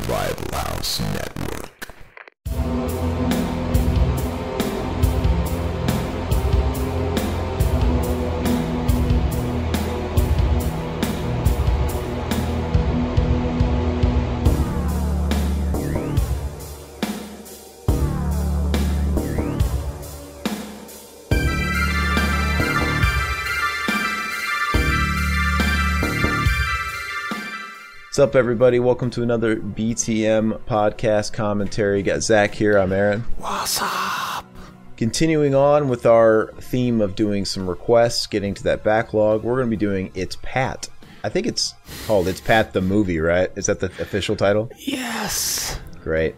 Bible House Network. What's up, everybody? Welcome to another BTM podcast commentary. Got Zach here. I'm Aaron. What's up? Continuing on with our theme of doing some requests, getting to that backlog, we're going to be doing It's Pat. I think it's called It's Pat the Movie, right? Is that the official title? Yes. Great.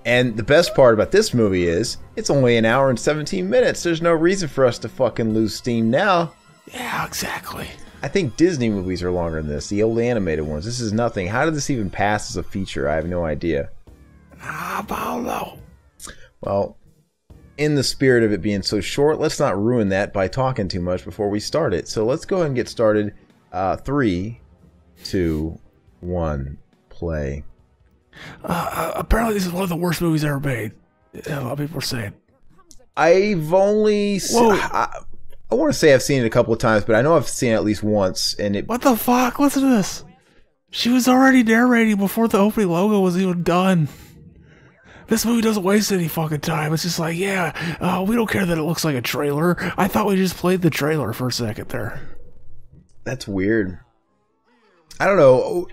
And the best part about this movie is it's only an hour and 17 minutes. There's no reason for us to fucking lose steam now. Yeah, exactly. I think Disney movies are longer than this, the old animated ones. This is nothing. How did this even pass as a feature? I have no idea. I don't know. Well, in the spirit of it being so short, let's not ruin that by talking too much before we start it. So let's go ahead and get started. 3, 2, 1, play. Apparently this is one of the worst movies ever made. A lot of people are saying. I've only... I want to say I've seen it a couple of times, but I know I've seen it at least once. And it... What the fuck? Listen to this. She was already narrating before the opening logo was even done. This movie doesn't waste any fucking time. It's just like, yeah, we don't care that it looks like a trailer. I thought we just played the trailer for a second there. That's weird. I don't know.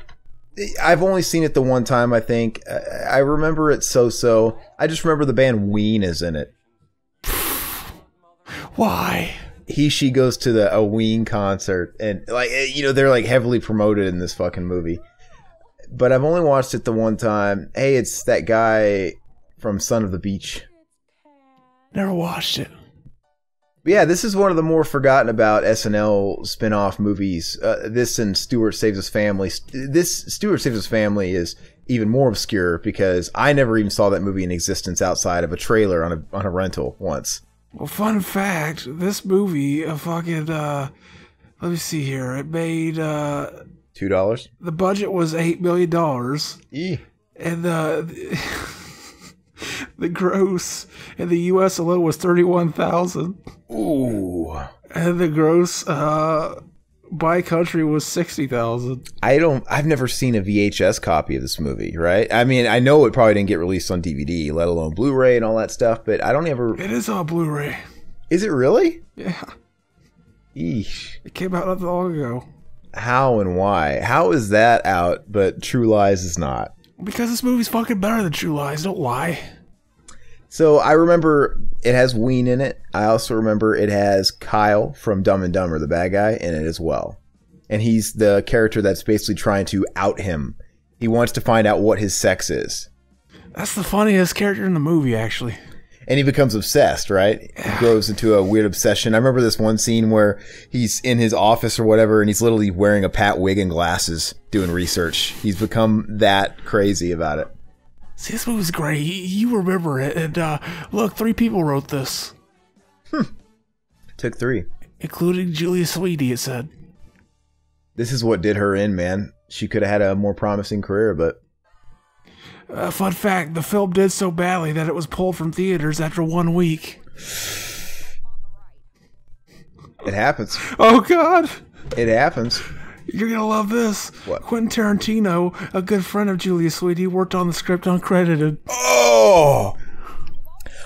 I've only seen it the one time, I think. I remember it so-so. I just remember the band Ween is in it. Why? She goes to a Ween concert, and they're like heavily promoted in this fucking movie. But I've only watched it the one time. Hey, it's that guy from Son of the Beach. Never watched it. Yeah, this is one of the more forgotten about SNL spin-off movies. This and Stuart Saves His Family. This Stuart Saves His Family is even more obscure because I never even saw that movie in existence outside of a trailer on a rental once. Well, fun fact, this movie, let me see here, it made, $2? the budget was $8 million, and the gross in the U.S. alone was $31,000. Ooh. And the gross, by country was $60,000. I've never seen a VHS copy of this movie, right? I mean, I know it probably didn't get released on DVD, let alone Blu-ray and all that stuff, but I don't ever... It is on Blu-ray. Is it really? Yeah. Eesh. It came out not that long ago. How and why? How is that out, but True Lies is not? Because this movie's fucking better than True Lies, don't lie. So I remember it has Ween in it. I also remember it has Kyle from Dumb and Dumber, the bad guy, in it as well. And he's the character that's basically trying to out him. He wants to find out what his sex is. That's the funniest character in the movie, actually. And he becomes obsessed, right? He grows into a weird obsession. I remember this one scene where he's in his office or whatever, and he's literally wearing a Pat wig and glasses doing research. He's become that crazy about it. See, this movie's great. You remember it. And look, 3 people wrote this. Took 3. Including Julia Sweeney, it said. This is what did her in, man. She could have had a more promising career, but... Fun fact, the film did so badly that it was pulled from theaters after 1 week. It happens. Oh, God. It happens. You're going to love this. What? Quentin Tarantino, a good friend of Julia Sweeney, worked on the script uncredited. Oh!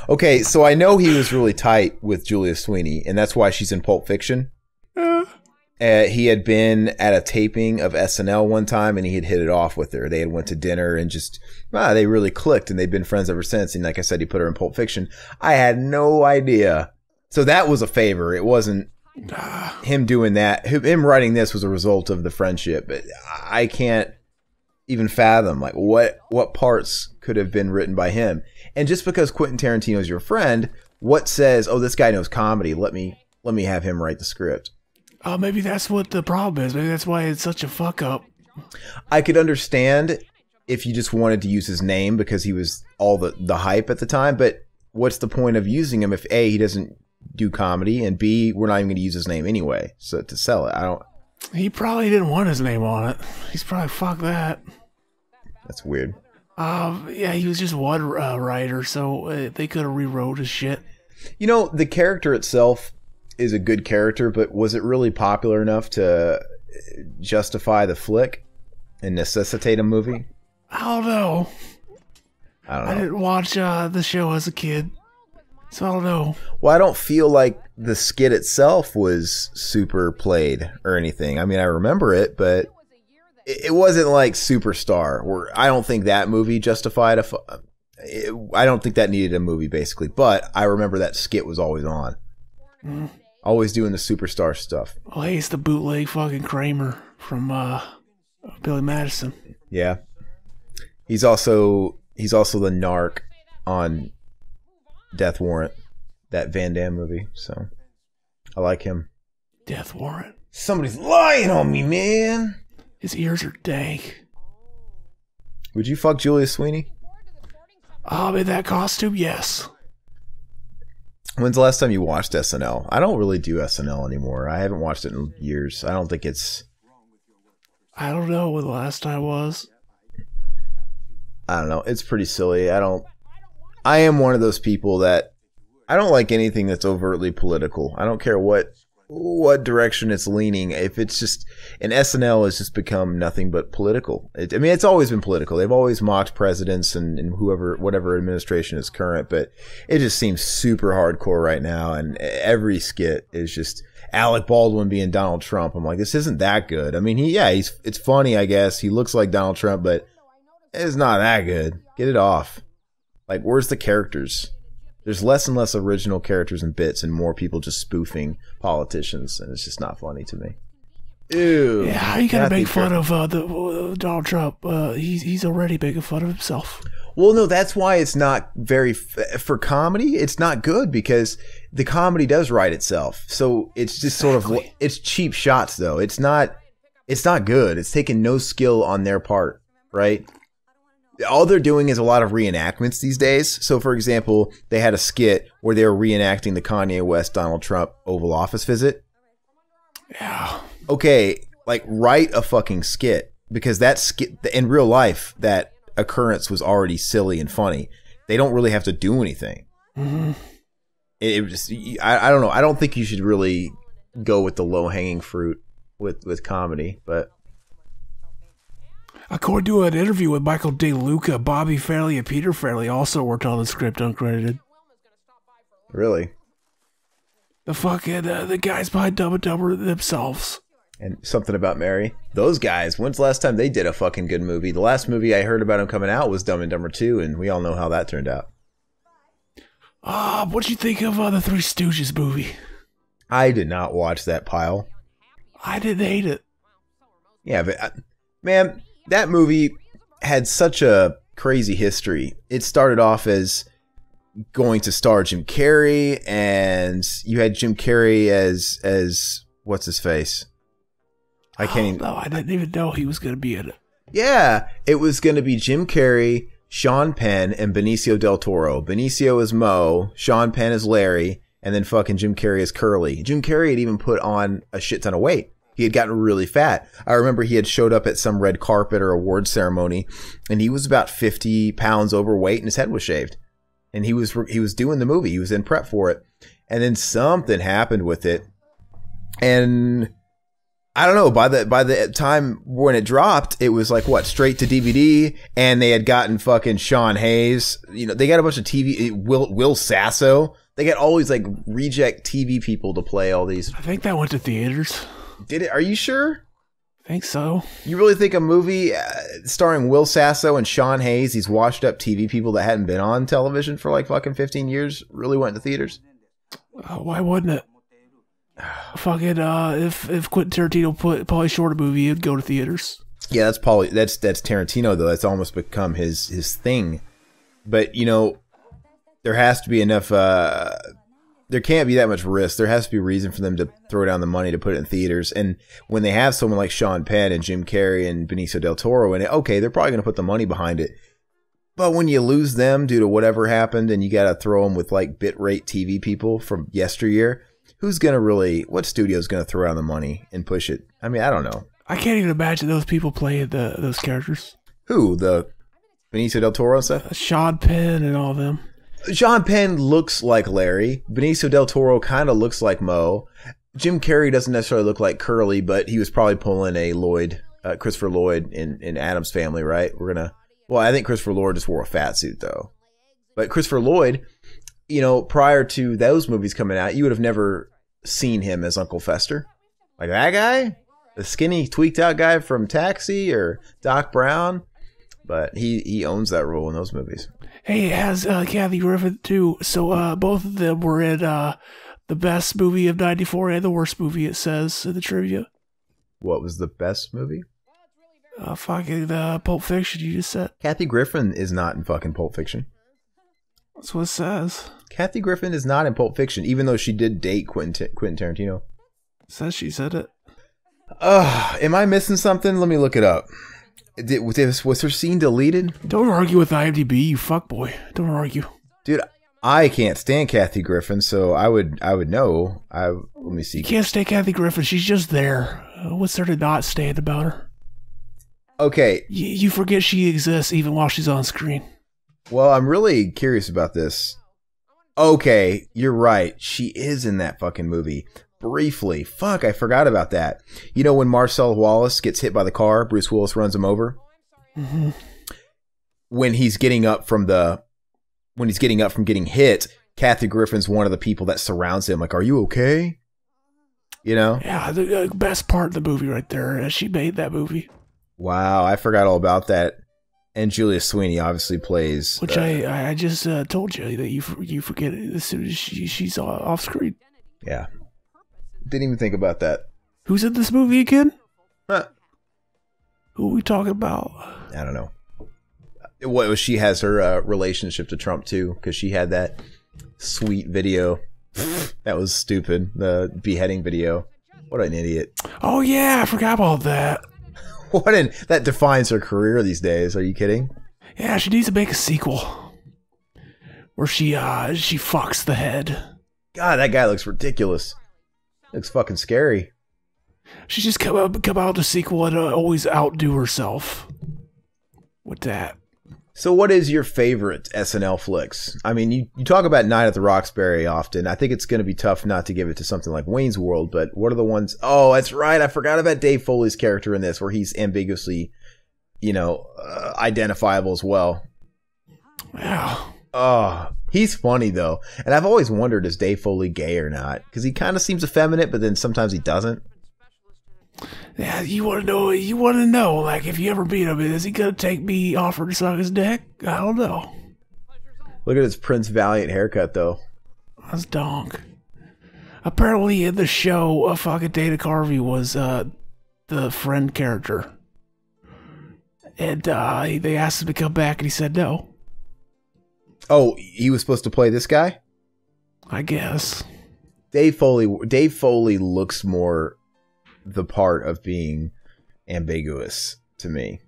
Okay, so I know he was really tight with Julia Sweeney, and that's why she's in Pulp Fiction. He had been at a taping of SNL one time, and he had hit it off with her. They had went to dinner and just, they really clicked, and they've been friends ever since. And like I said, he put her in Pulp Fiction. I had no idea. So that was a favor. It wasn't him doing that. Him writing this was a result of the friendship. But I can't even fathom like what parts could have been written by him. And just because Quentin Tarantino is your friend, what says, oh, this guy knows comedy, let me have him write the script. Maybe that's what the problem is. Maybe that's why it's such a fuck up. I could understand if you just wanted to use his name because he was all the hype at the time, but what's the point of using him if A, he doesn't do comedy, and B, we're not even going to use his name anyway, so to sell it. He probably didn't want his name on it. He's probably, fuck that. That's weird. Yeah, he was just one writer, so they could have rewrote his shit. You know, the character itself is a good character, but was it really popular enough to justify the flick and necessitate a movie? I don't know. I I didn't watch the show as a kid, so I don't know. Well, I don't feel like the skit itself was super played or anything. I mean, I remember it, but it wasn't like Superstar, where I don't think that movie justified I don't think that needed a movie, basically. But I remember that skit was always on. Always doing the Superstar stuff. Well, hey, it's the bootleg fucking Kramer from Billy Madison. Yeah. He's also the narc on Death Warrant, that Van Damme movie. So I like him. Death Warrant. Somebody's lying on me, man. His ears are dank. Would you fuck Julia Sweeney? In that costume, yes. When's the last time you watched SNL? I don't really do SNL anymore. I haven't watched it in years. I don't think it's... I don't know when the last time was. I don't know. It's pretty silly. I am one of those people that I don't like anything that's overtly political. I don't care what direction it's leaning. If it's just, and SNL has just become nothing but political. I mean, it's always been political. They've always mocked presidents and whatever administration is current, but it just seems super hardcore right now. And every skit is just Alec Baldwin being Donald Trump. I'm like, this isn't that good. I mean, it's funny, I guess. He looks like Donald Trump, but it's not that good. Get it off. Like, where's the characters? There's less and less original characters and bits and more people just spoofing politicians, and it's just not funny to me. Ew. Yeah, how you gotta make fun of Donald Trump? He's already making fun of himself. Well, no, that's why it's not very... for comedy, it's not good because the comedy does write itself. So it's just sort of... It's cheap shots, though. It's not good. It's taking no skill on their part, right? All they're doing is a lot of reenactments these days. So, for example, they had a skit where they were reenacting the Kanye West Donald Trump Oval Office visit. Yeah. Okay, like, write a fucking skit, because that skit, in real life, that occurrence was already silly and funny. They don't really have to do anything. Mm-hmm. I don't know. I don't think you should really go with the low-hanging fruit with comedy, but... According to an interview with Michael DeLuca, Bobby Fairley and Peter Fairley also worked on the script uncredited. Really? The fucking the guys behind Dumb and Dumber themselves. And Something About Mary. Those guys, when's the last time they did a fucking good movie? The last movie I heard about them coming out was Dumb and Dumber 2, and we all know how that turned out. What'd you think of the Three Stooges movie? I did not watch that pile. I didn't hate it. Yeah, but man... That movie had such a crazy history. It started off as going to star Jim Carrey, and you had Jim Carrey as what's his face? I can't even... No, I didn't even know he was going to be in it. Yeah, it was going to be Jim Carrey, Sean Penn, and Benicio del Toro. Benicio is Mo, Sean Penn is Larry, and then fucking Jim Carrey is Curly. Jim Carrey had even put on a shit ton of weight. He had gotten really fat. I remember he had showed up at some red carpet or award ceremony, and he was about 50 pounds overweight, and his head was shaved. And he was doing the movie. He was in prep for it. And then something happened with it. And I don't know, by the time when it dropped, it was like, what, straight to DVD, and they had gotten fucking Sean Hayes. You know, they got a bunch of TV, Will Sasso. They got all these like reject TV people to play all these. I think that went to theaters. Did it? Are you sure? I think so. You really think a movie starring Will Sasso and Sean Hayes, these washed up TV people that hadn't been on television for like fucking 15 years, really went to theaters? Why wouldn't it? Fucking if Quentin Tarantino put Pauly Shore a movie, it'd go to theaters. Yeah, that's Tarantino though. That's almost become his thing. But you know, there has to be enough. There can't be that much risk. There has to be a reason for them to throw down the money to put it in theaters. And when they have someone like Sean Penn and Jim Carrey and Benicio del Toro in it, okay, they're probably going to put the money behind it. But when you lose them due to whatever happened and you got to throw them with like bitrate TV people from yesteryear, what studio's going to throw down the money and push it? I mean, I don't know. I can't even imagine those people playing those characters. Who? Benicio del Toro and stuff. Sean Penn and all them. Sean Penn looks like Larry. Benicio del Toro kind of looks like Mo. Jim Carrey doesn't necessarily look like Curly, but he was probably pulling a Christopher Lloyd in Addams Family, right? Well, I think Christopher Lloyd just wore a fat suit though. But Christopher Lloyd, prior to those movies coming out, you would have never seen him as Uncle Fester. Like that guy? The skinny, tweaked out guy from Taxi or Doc Brown? But he owns that role in those movies. Hey, it has Kathy Griffin too. So both of them were in the best movie of '94 and the worst movie, it says in the trivia. What was the best movie? Fucking Pulp Fiction, you just said. Kathy Griffin is not in fucking Pulp Fiction. That's what it says. Kathy Griffin is not in Pulp Fiction, even though she did date Quentin Tarantino. It says she said it. Am I missing something? Let me look it up. Was her scene deleted? Don't argue with IMDb, you fuckboy. Don't argue. Dude, I can't stand Kathy Griffin, so I would know. Let me see. You can't stand Kathy Griffin. She's just there. What's there to not stand about her? Okay. You forget she exists even while she's on screen. Well, I'm really curious about this. Okay, you're right. She is in that fucking movie. Briefly. Fuck, I forgot about that. When Marcel Wallace gets hit by the car, Bruce Willis runs him over? Mm-hmm. When he's getting up from getting hit, Kathy Griffin's one of the people that surrounds him. Like, are you okay? Yeah, the best part of the movie right there. She made that movie. Wow, I forgot all about that. And Julia Sweeney obviously plays... Which I just told you that you forget it as soon as she's off screen. Yeah. Didn't even think about that. Who's in this movie again? Huh. Who are we talking about? I don't know. She has her relationship to Trump too, because she had that sweet video. That was stupid. The beheading video. What an idiot. Oh yeah, I forgot about that. That defines her career these days. Are you kidding? Yeah, she needs to make a sequel where she fucks the head. God, that guy looks ridiculous. Looks fucking scary. She just come out the sequel and always outdo herself with that. So what is your favorite SNL flicks? I mean, you talk about Night at the Roxbury often. I think it's going to be tough not to give it to something like Wayne's World, but what are the ones? Oh, that's right. I forgot about Dave Foley's character in this, where he's ambiguously, identifiable as well. Yeah. Oh, he's funny though. And I've always wondered, is Dave Foley gay or not? Because he kind of seems effeminate, but then sometimes he doesn't. Yeah, you want to know, like, if you ever meet him, is he going to take me offer to suck his dick? I don't know. Look at his Prince Valiant haircut, though. That's donk. Apparently in the show, fucking Dana Carvey was the friend character. And they asked him to come back, and he said no. Oh, he was supposed to play this guy? I guess. Dave Foley looks more the part of being ambiguous to me.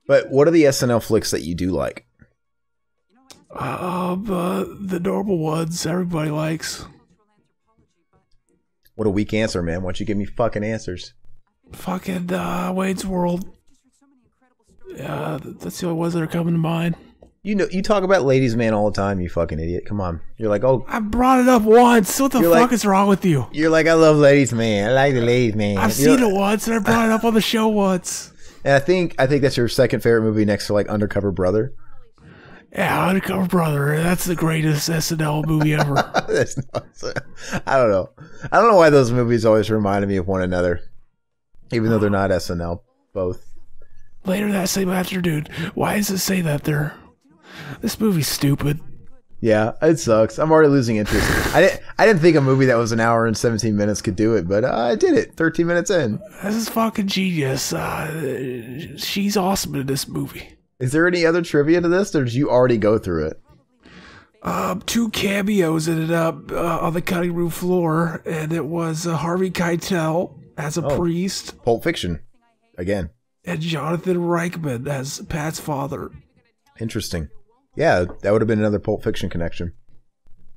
But what are the SNL flicks that you do like? The normal ones everybody likes. What a weak answer, man. Why don't you give me fucking answers? Fucking Wayne's World. That's the only ones that are coming to mind. You talk about Ladies Man all the time, you fucking idiot. Come on. You're like, oh. I brought it up once. What the fuck is wrong with you? You're like, I love Ladies Man. I like the Ladies Man. I've seen it once, and I brought it up on the show once. And I think that's your second favorite movie next to like Undercover Brother. Yeah, Undercover Brother. That's the greatest SNL movie ever. That's nuts. I don't know. I don't know why those movies always reminded me of one another, even though they're not SNL. Both. Later that same afternoon. Why does it say that there? This movie's stupid. Yeah, it sucks. I'm already losing interest. I didn't think a movie that was an hour and 17 minutes could do it, but I did it 13 minutes in. This is fucking genius. She's awesome in this movie. Is there any other trivia to this, or did you already go through it? 2 cameos ended up on the cutting room floor, and it was Harvey Keitel as a priest. Pulp Fiction, again. And Jonathan Reichman as Pat's father. Interesting. Yeah, that would have been another Pulp Fiction connection.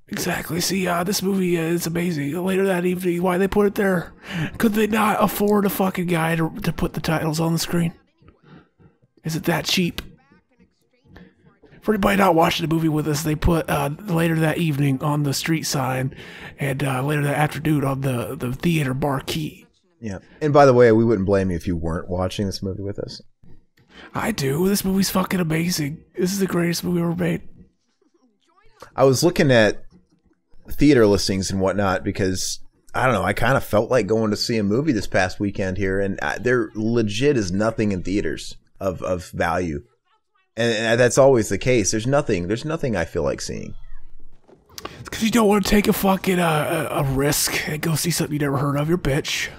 Exactly. See, this movie is amazing. Later that evening, why they put it there? Could they not afford a fucking guy to put the titles on the screen? Is it that cheap? For anybody not watching the movie with us, they put later that evening on the street sign and later that afternoon on the theater marquee. Yeah. And by the way, we wouldn't blame you if you weren't watching this movie with us. I do. This movie's fucking amazing. This is the greatest movie ever made. I was looking at theater listings and whatnot because, I don't know, I kind of felt like going to see a movie this past weekend here, and there legit is nothing in theaters of value. And that's always the case. There's nothing I feel like seeing. It's because you don't want to take a fucking a risk and go see something you never heard of. You're a bitch.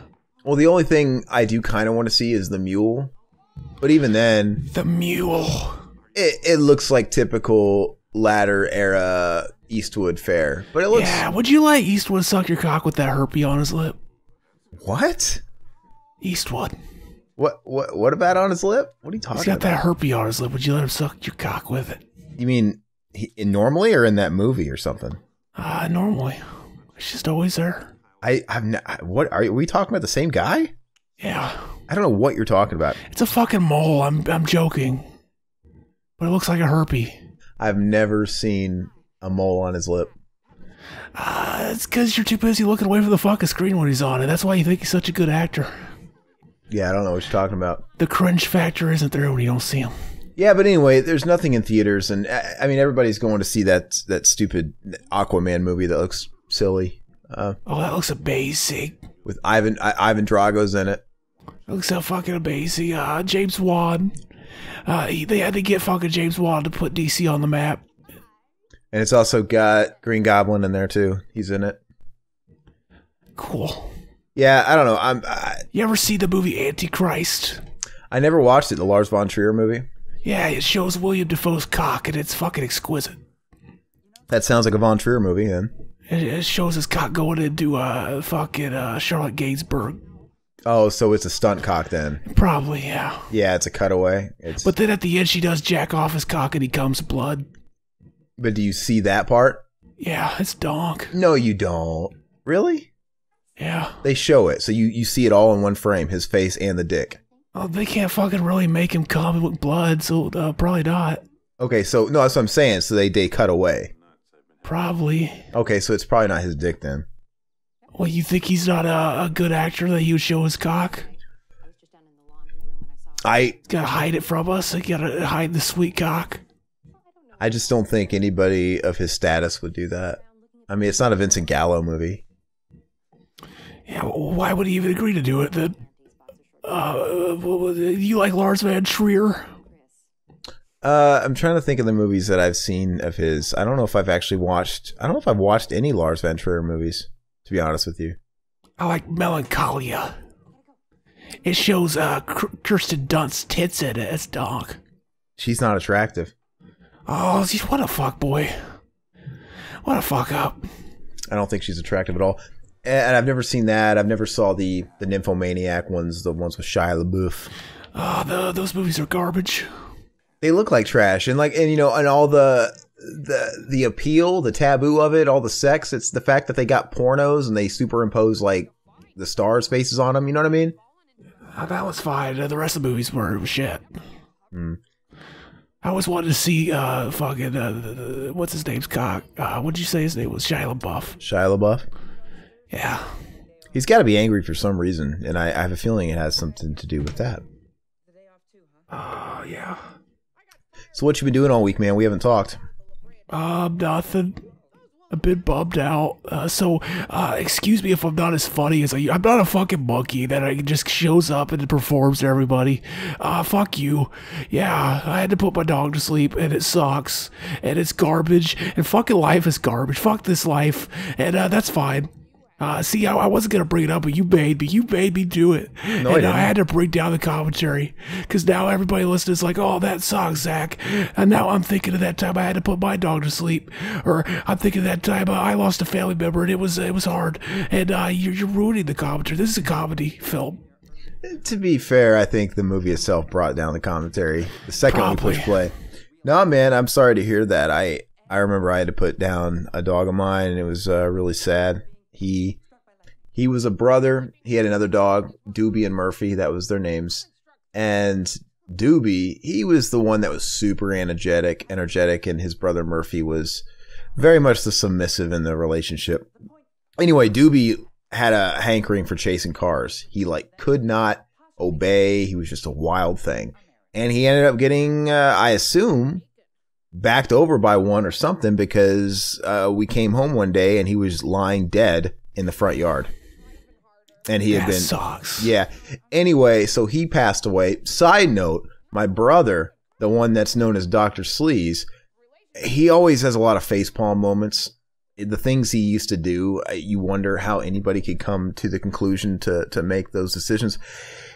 Well, the only thing I do kind of want to see is The Mule. But even then... The Mule. It looks like typical latter era Eastwood fare. But it looks... Yeah, would you let Eastwood suck your cock with that herpy on his lip? What? Eastwood. What about on his lip? What are you talking about? He's got that herpy on his lip. Would you let him suck your cock with it? You mean normally or in that movie or something? Normally. It's just always there. What are we talking about? The same guy? Yeah. I don't know what you're talking about. It's a fucking mole. I'm joking. But it looks like a herpy. I've never seen a mole on his lip. It's because you're too busy looking away from the fucking screen when he's on it. That's why you think he's such a good actor. Yeah, I don't know what you're talking about. The cringe factor isn't there when you don't see him. Yeah, but anyway, there's nothing in theaters, and I mean everybody's going to see that stupid Aquaman movie that looks silly. That looks amazing. With Ivan Drago's in it. It looks so fucking amazing. James Wan. They had to get fucking James Wan to put DC on the map. And it's also got Green Goblin in there too. He's in it. Cool. Yeah, I don't know. You ever see the movie Antichrist? I never watched it. The Lars von Trier movie. Yeah, it shows William Dafoe's cock, and it's fucking exquisite. That sounds like a von Trier movie, then. It shows his cock going into fucking Charlotte Gainsbourg. Oh, so it's a stunt cock then? Probably, yeah. Yeah, it's a cutaway. But then at the end, she does jack off his cock, and he comes blood. But do you see that part? Yeah, it's donk. No, you don't. Really? Yeah. They show it, so you see it all in one frame, his face and the dick. Oh, they can't fucking really make him come with blood, so probably not. Okay, so, no, that's what I'm saying, so they cut away. Probably. Okay, so it's probably not his dick then. Well, you think he's not a good actor that he would show his cock? He's gotta hide it from us. He gotta hide the sweet cock. I just don't think anybody of his status would do that. I mean, it's not a Vincent Gallo movie. Yeah, why would he even agree to do it then? You like Lars von Trier? I'm trying to think of the movies that I've seen of his. I don't know if I've watched any Lars von Trier movies, to be honest with you. I like Melancholia. It shows Kirsten Dunst's tits in it. It's donk. She's not attractive. Oh, what a fuck boy. What a fuck up. I don't think she's attractive at all. And I've never seen that. I've never saw the Nymphomaniac ones, the ones with Shia LaBeouf. Oh, those movies are garbage. They look like trash, and and all the appeal, the taboo of it, all the sex. It's the fact that they got pornos and they superimpose like the stars' faces on them. You know what I mean? That was fine. The rest of the movies were shit. Mm. I always wanted to see fucking what's his name's cock? What did you say his name was? Shia LaBeouf. Shia LaBeouf. Yeah. He's got to be angry for some reason, and I have a feeling it has something to do with that. Yeah. So what you been doing all week, man? We haven't talked. Nothing. A bit bummed out. Excuse me if I'm not as funny as I'm not a fucking monkey that just shows up and performs to everybody. Fuck you. Yeah, I had to put my dog to sleep, and it sucks, and it's garbage, and fucking life is garbage. Fuck this life, and that's fine. See, I wasn't going to bring it up, but you made me do it. No, I didn't. I had to bring down the commentary, because now everybody listening is like, oh, that sucks, Zach. And now I'm thinking of that time I had to put my dog to sleep, or I'm thinking of that time I lost a family member, and it was hard, and you're ruining the commentary. This is a comedy film. To be fair, I think the movie itself brought down the commentary the second Probably. we pushed play. No, man, I'm sorry to hear that. I remember I had to put down a dog of mine, and it was really sad. He was a brother. He had another dog, Doobie and Murphy. That was their names. And Doobie, he was the one that was super energetic, and his brother Murphy was very much the submissive in the relationship. Anyway, Doobie had a hankering for chasing cars. He like could not obey. He was just a wild thing. And he ended up getting, I assume, backed over by one or something, because we came home one day and he was lying dead in the front yard. And he had been... sucks. Yeah. Anyway, so he passed away. Side note, my brother, the one that's known as Dr. Sleaze, he always has a lot of facepalm moments. The things he used to do, you wonder how anybody could come to the conclusion to make those decisions.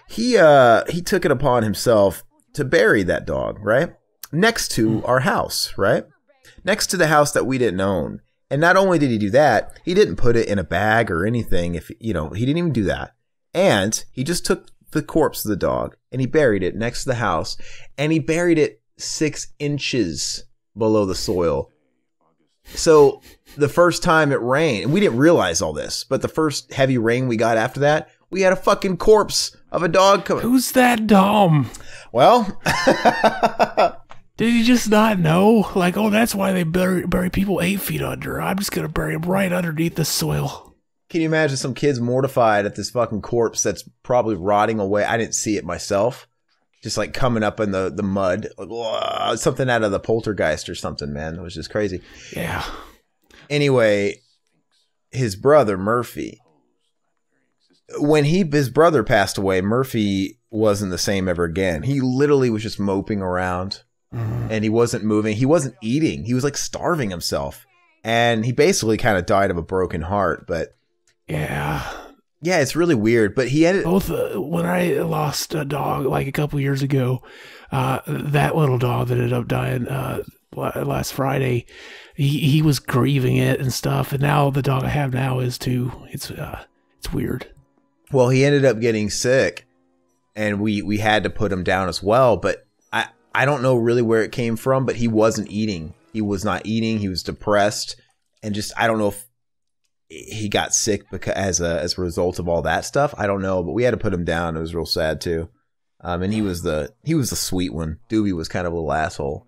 He took it upon himself to bury that dog, right? Next to our house, right? Next to the house that we didn't own. And not only did he do that, he didn't put it in a bag or anything. He didn't even do that. And he just took the corpse of the dog and he buried it next to the house, and he buried it 6 inches below the soil. So the first time it rained, and we didn't realize all this, but the first heavy rain we got after that, we had a fucking corpse of a dog coming. Who's that dumb? Well, did he just not know? Like, oh, that's why they bury people 8 feet under. I'm just going to bury them right underneath the soil. Can you imagine some kids mortified at this fucking corpse that's probably rotting away? I didn't see it myself. Just like coming up in the mud. Like, something out of the Poltergeist or something, man. It was just crazy. Yeah. Anyway, his brother, Murphy. When his brother passed away, Murphy wasn't the same ever again. He literally was just moping around. And he wasn't moving. He wasn't eating. He was like starving himself. And he basically kind of died of a broken heart. But yeah, it's really weird. But he ended both when I lost a dog like a couple years ago, that little dog that ended up dying last Friday, he was grieving it and stuff. And now the dog I have now is too. It's weird. Well, he ended up getting sick, and we had to put him down as well. But I don't know really where it came from, but he wasn't eating. He was not eating. He was depressed, and just I don't know if he got sick because as a result of all that stuff. I don't know, but we had to put him down. It was real sad too. And he was the sweet one. Doobie was kind of a little asshole.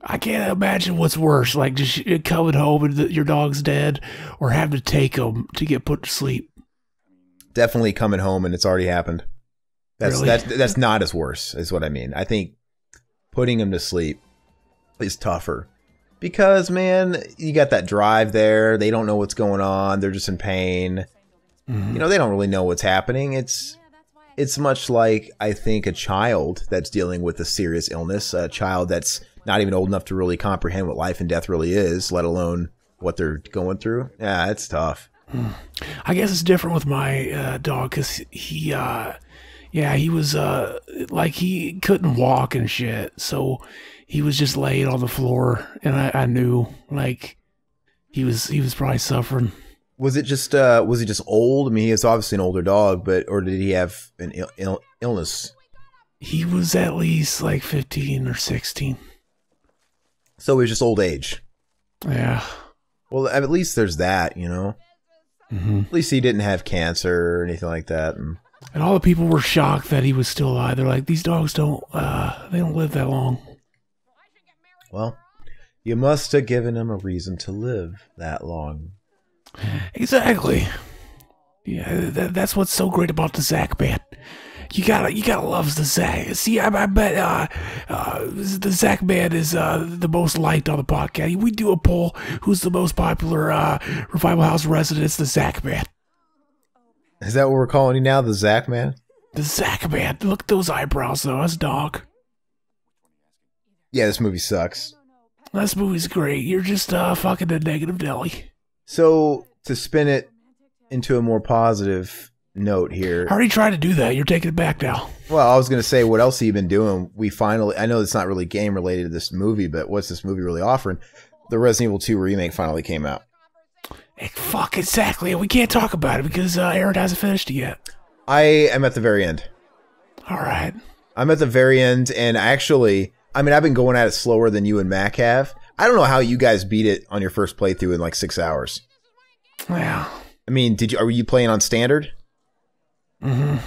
I can't imagine what's worse, like just coming home and your dog's dead, or having to take him to get put to sleep. Definitely coming home and it's already happened. That's Really? that's not as worse, is what I mean. I think putting him to sleep is tougher because, man, you got that drive there. They don't know what's going on. They're just in pain. Mm-hmm. They don't really know what's happening. It's much like, I think, a child that's dealing with a serious illness, a child that's not even old enough to really comprehend what life and death really is, let alone what they're going through. Yeah, it's tough. I guess it's different with my dog because he was like he couldn't walk and shit, so he was just laying on the floor, and I knew like he was probably suffering. Was he just old? I mean, he is obviously an older dog, or did he have an illness? He was at least like 15 or 16. So he was just old age. Yeah. Well, at least there's that, Mm-hmm. At least he didn't have cancer or anything like that. And all the people were shocked that he was still alive. They're like, these dogs don't live that long. Well, you must have given him a reason to live that long. Exactly. Yeah, that's what's so great about the Zach Band. You gotta love the Zach. See, I bet the Zach Band is the most liked on the podcast. We do a poll: who's the most popular Revival House resident? It's the Zach Band. Is that what we're calling you now, the Zach Man? The Zach Band. Look at those eyebrows, though. That's dog. Yeah, this movie sucks. This movie's great. You're just fucking a negative Nelly. So to spin it into a more positive note here. I already tried to do that. You're taking it back now. Well, I was going to say, what else have you been doing? I know it's not really game related to this movie, but what's this movie really offering? The Resident Evil 2 remake finally came out. Hey, fuck, exactly. We can't talk about it because Aaron hasn't finished it yet. I am at the very end. All right. I'm at the very end, and I've been going at it slower than you and Mac have. I don't know how you guys beat it on your first playthrough in like 6 hours. Yeah. I mean, are you playing on standard? Mm-hmm.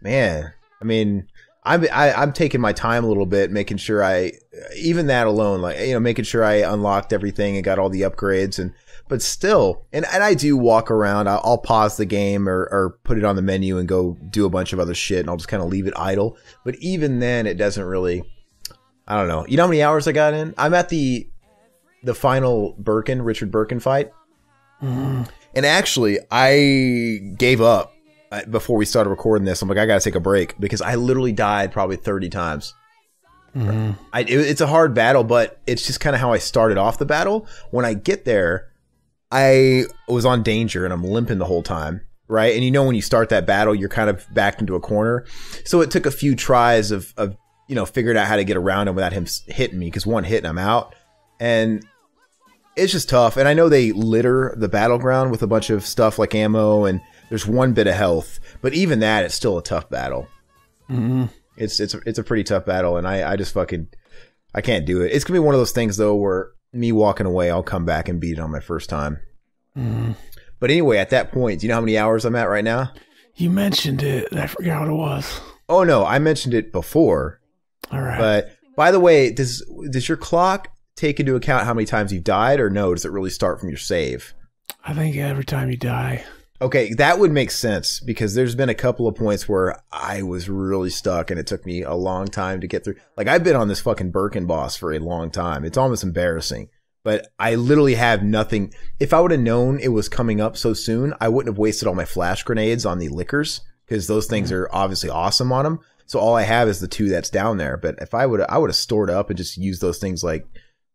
Man, I mean, I'm taking my time a little bit, making sure even that alone, like, you know, making sure I unlocked everything and got all the upgrades, but still, and I do walk around. I'll pause the game or put it on the menu and go do a bunch of other shit, and I'll just kind of leave it idle. But even then, it doesn't really. I don't know. You know how many hours I got in? I'm at the final Richard Birkin fight. And actually, I gave up before we started recording this. I'm like, I got to take a break because I literally died probably 30 times. It's a hard battle, but it's just kind of how I started off the battle. When I get there, I was on danger and I'm limping the whole time. Right. And you know, when you start that battle, you're kind of backed into a corner. So it took a few tries of you know, figured out how to get around him without him hitting me, because one hit and I'm out. And it's just tough. And I know they litter the battleground with a bunch of stuff like ammo, and there's one bit of health. But even that, it's still a tough battle. It's a pretty tough battle, and I just fucking, I can't do it. It's going to be one of those things, though, where me walking away, I'll come back and beat it on my first time. But anyway, at that point, do you know how many hours I'm at right now? You mentioned it, and I forgot what it was. Oh, no, I mentioned it before. All right. But by the way, does your clock take into account how many times you died, or no? Does it really start from your save? I think every time you die. Okay, that would make sense, because there's been a couple of points where I was really stuck and it took me a long time to get through. Like, I've been on this fucking Birkin boss for a long time. It's almost embarrassing, but I literally have nothing. If I would have known it was coming up so soon, I wouldn't have wasted all my flash grenades on the lickers, because those things are obviously awesome on them. So all I have is the 2 that's down there. But if I would have stored up and just used those things like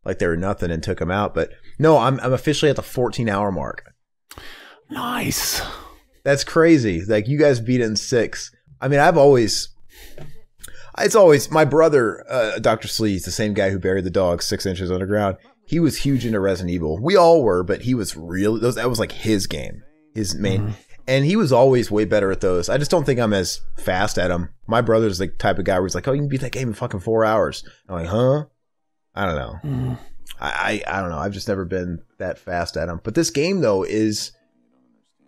they were nothing and took them out. But no, I'm officially at the 14-hour mark. Nice. That's crazy. Like, you guys beat it in 6. I mean, it's always my brother, Dr. Sleaze, the same guy who buried the dog 6 inches underground. He was huge into Resident Evil. We all were, but he was really, that was like his game, his main. And he was always way better at those. I just don't think I'm as fast at them. My brother's the type of guy where he's like, oh, you can beat that game in fucking 4 hours. I'm like, huh? I don't know. I don't know. I've just never been that fast at them. But this game, though, it's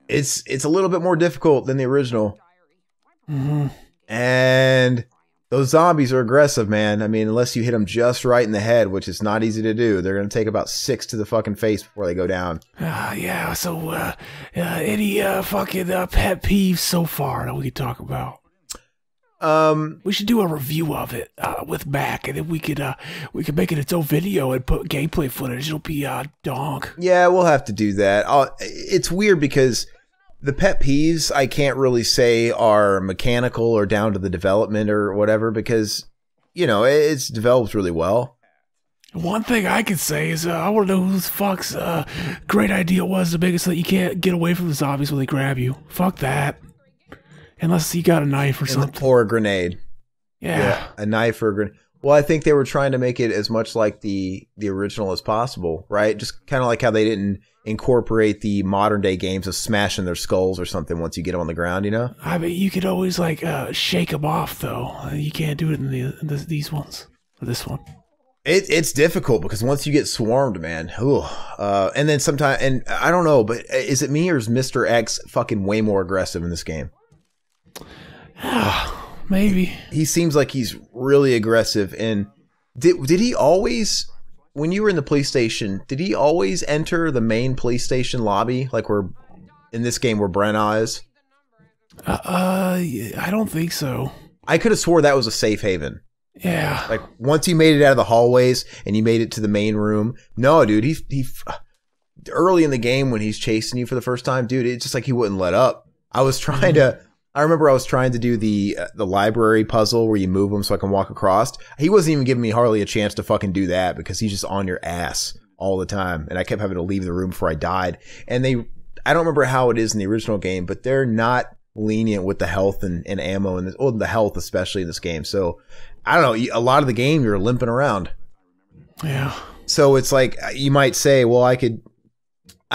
a little bit more difficult than the original. And those zombies are aggressive, man. I mean, unless you hit them just right in the head, which is not easy to do, they're going to take about 6 to the fucking face before they go down. Yeah, so any fucking pet peeves so far that we could talk about? We should do a review of it with Mac, and then we could make it its own video and put gameplay footage. It'll be donk. Yeah, we'll have to do that. It's weird because the pet peeves I can't really say are mechanical or down to the development or whatever, because, you know, it's developed really well. One thing I can say is I want to know who the fuck's great idea was to make it so that you can't get away from the zombies when they grab you. Fuck that. Unless you got a knife or something. Or a grenade. Yeah, a knife or a grenade. Well, I think they were trying to make it as much like the original as possible, right? Just kind of like how they didn't incorporate the modern day games of smashing their skulls or something once you get them on the ground, you know? I mean, you could always like shake them off, though. You can't do it in these ones. Or this one. It's difficult because once you get swarmed, man, and then sometimes, and I don't know, but is it me or is Mr. X fucking way more aggressive in this game? Maybe. He seems like he's really aggressive. And did he always, when you were in the police station, did he always enter the main police station lobby like we're in this game where Brenna is? I don't think so. I could have swore that was a safe haven. Yeah. Like once you made it out of the hallways and you made it to the main room. No, dude, he early in the game when he's chasing you for the first time, dude, it's just like he wouldn't let up. I remember I was trying to do the library puzzle where you move them so I can walk across. He wasn't even giving me hardly a chance to fucking do that because he's just on your ass all the time. And I kept having to leave the room before I died. And I don't remember how it is in the original game, but they're not lenient with the health and ammo and the health, especially in this game. So I don't know. A lot of the game you're limping around. Yeah. So it's like you might say, well, I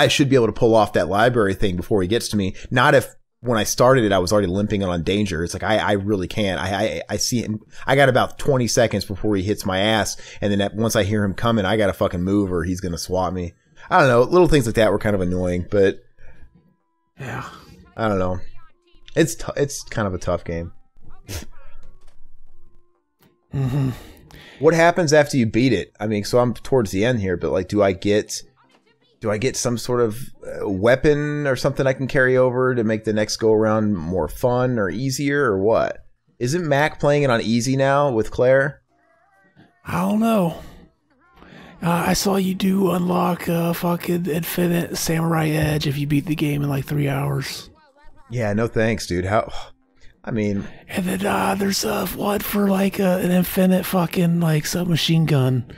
should be able to pull off that library thing before he gets to me. Not if when I started it, I was already limping and on danger. It's like, I really can't. I see him. I got about 20 seconds before he hits my ass. And then once I hear him coming, I got to fucking move or he's going to swat me. I don't know. Little things like that were kind of annoying, but yeah, I don't know. It's kind of a tough game. Mm-hmm. What happens after you beat it? I mean, so I'm towards the end here, but like, do I get some sort of weapon or something I can carry over to make the next go around more fun or easier, or what? Isn't Mac playing it on easy now with Claire? I don't know. I saw you do unlock fucking Infinite Samurai Edge if you beat the game in like 3 hours. Yeah, no thanks, dude. How? I mean... And then there's one for like an infinite fucking like submachine gun.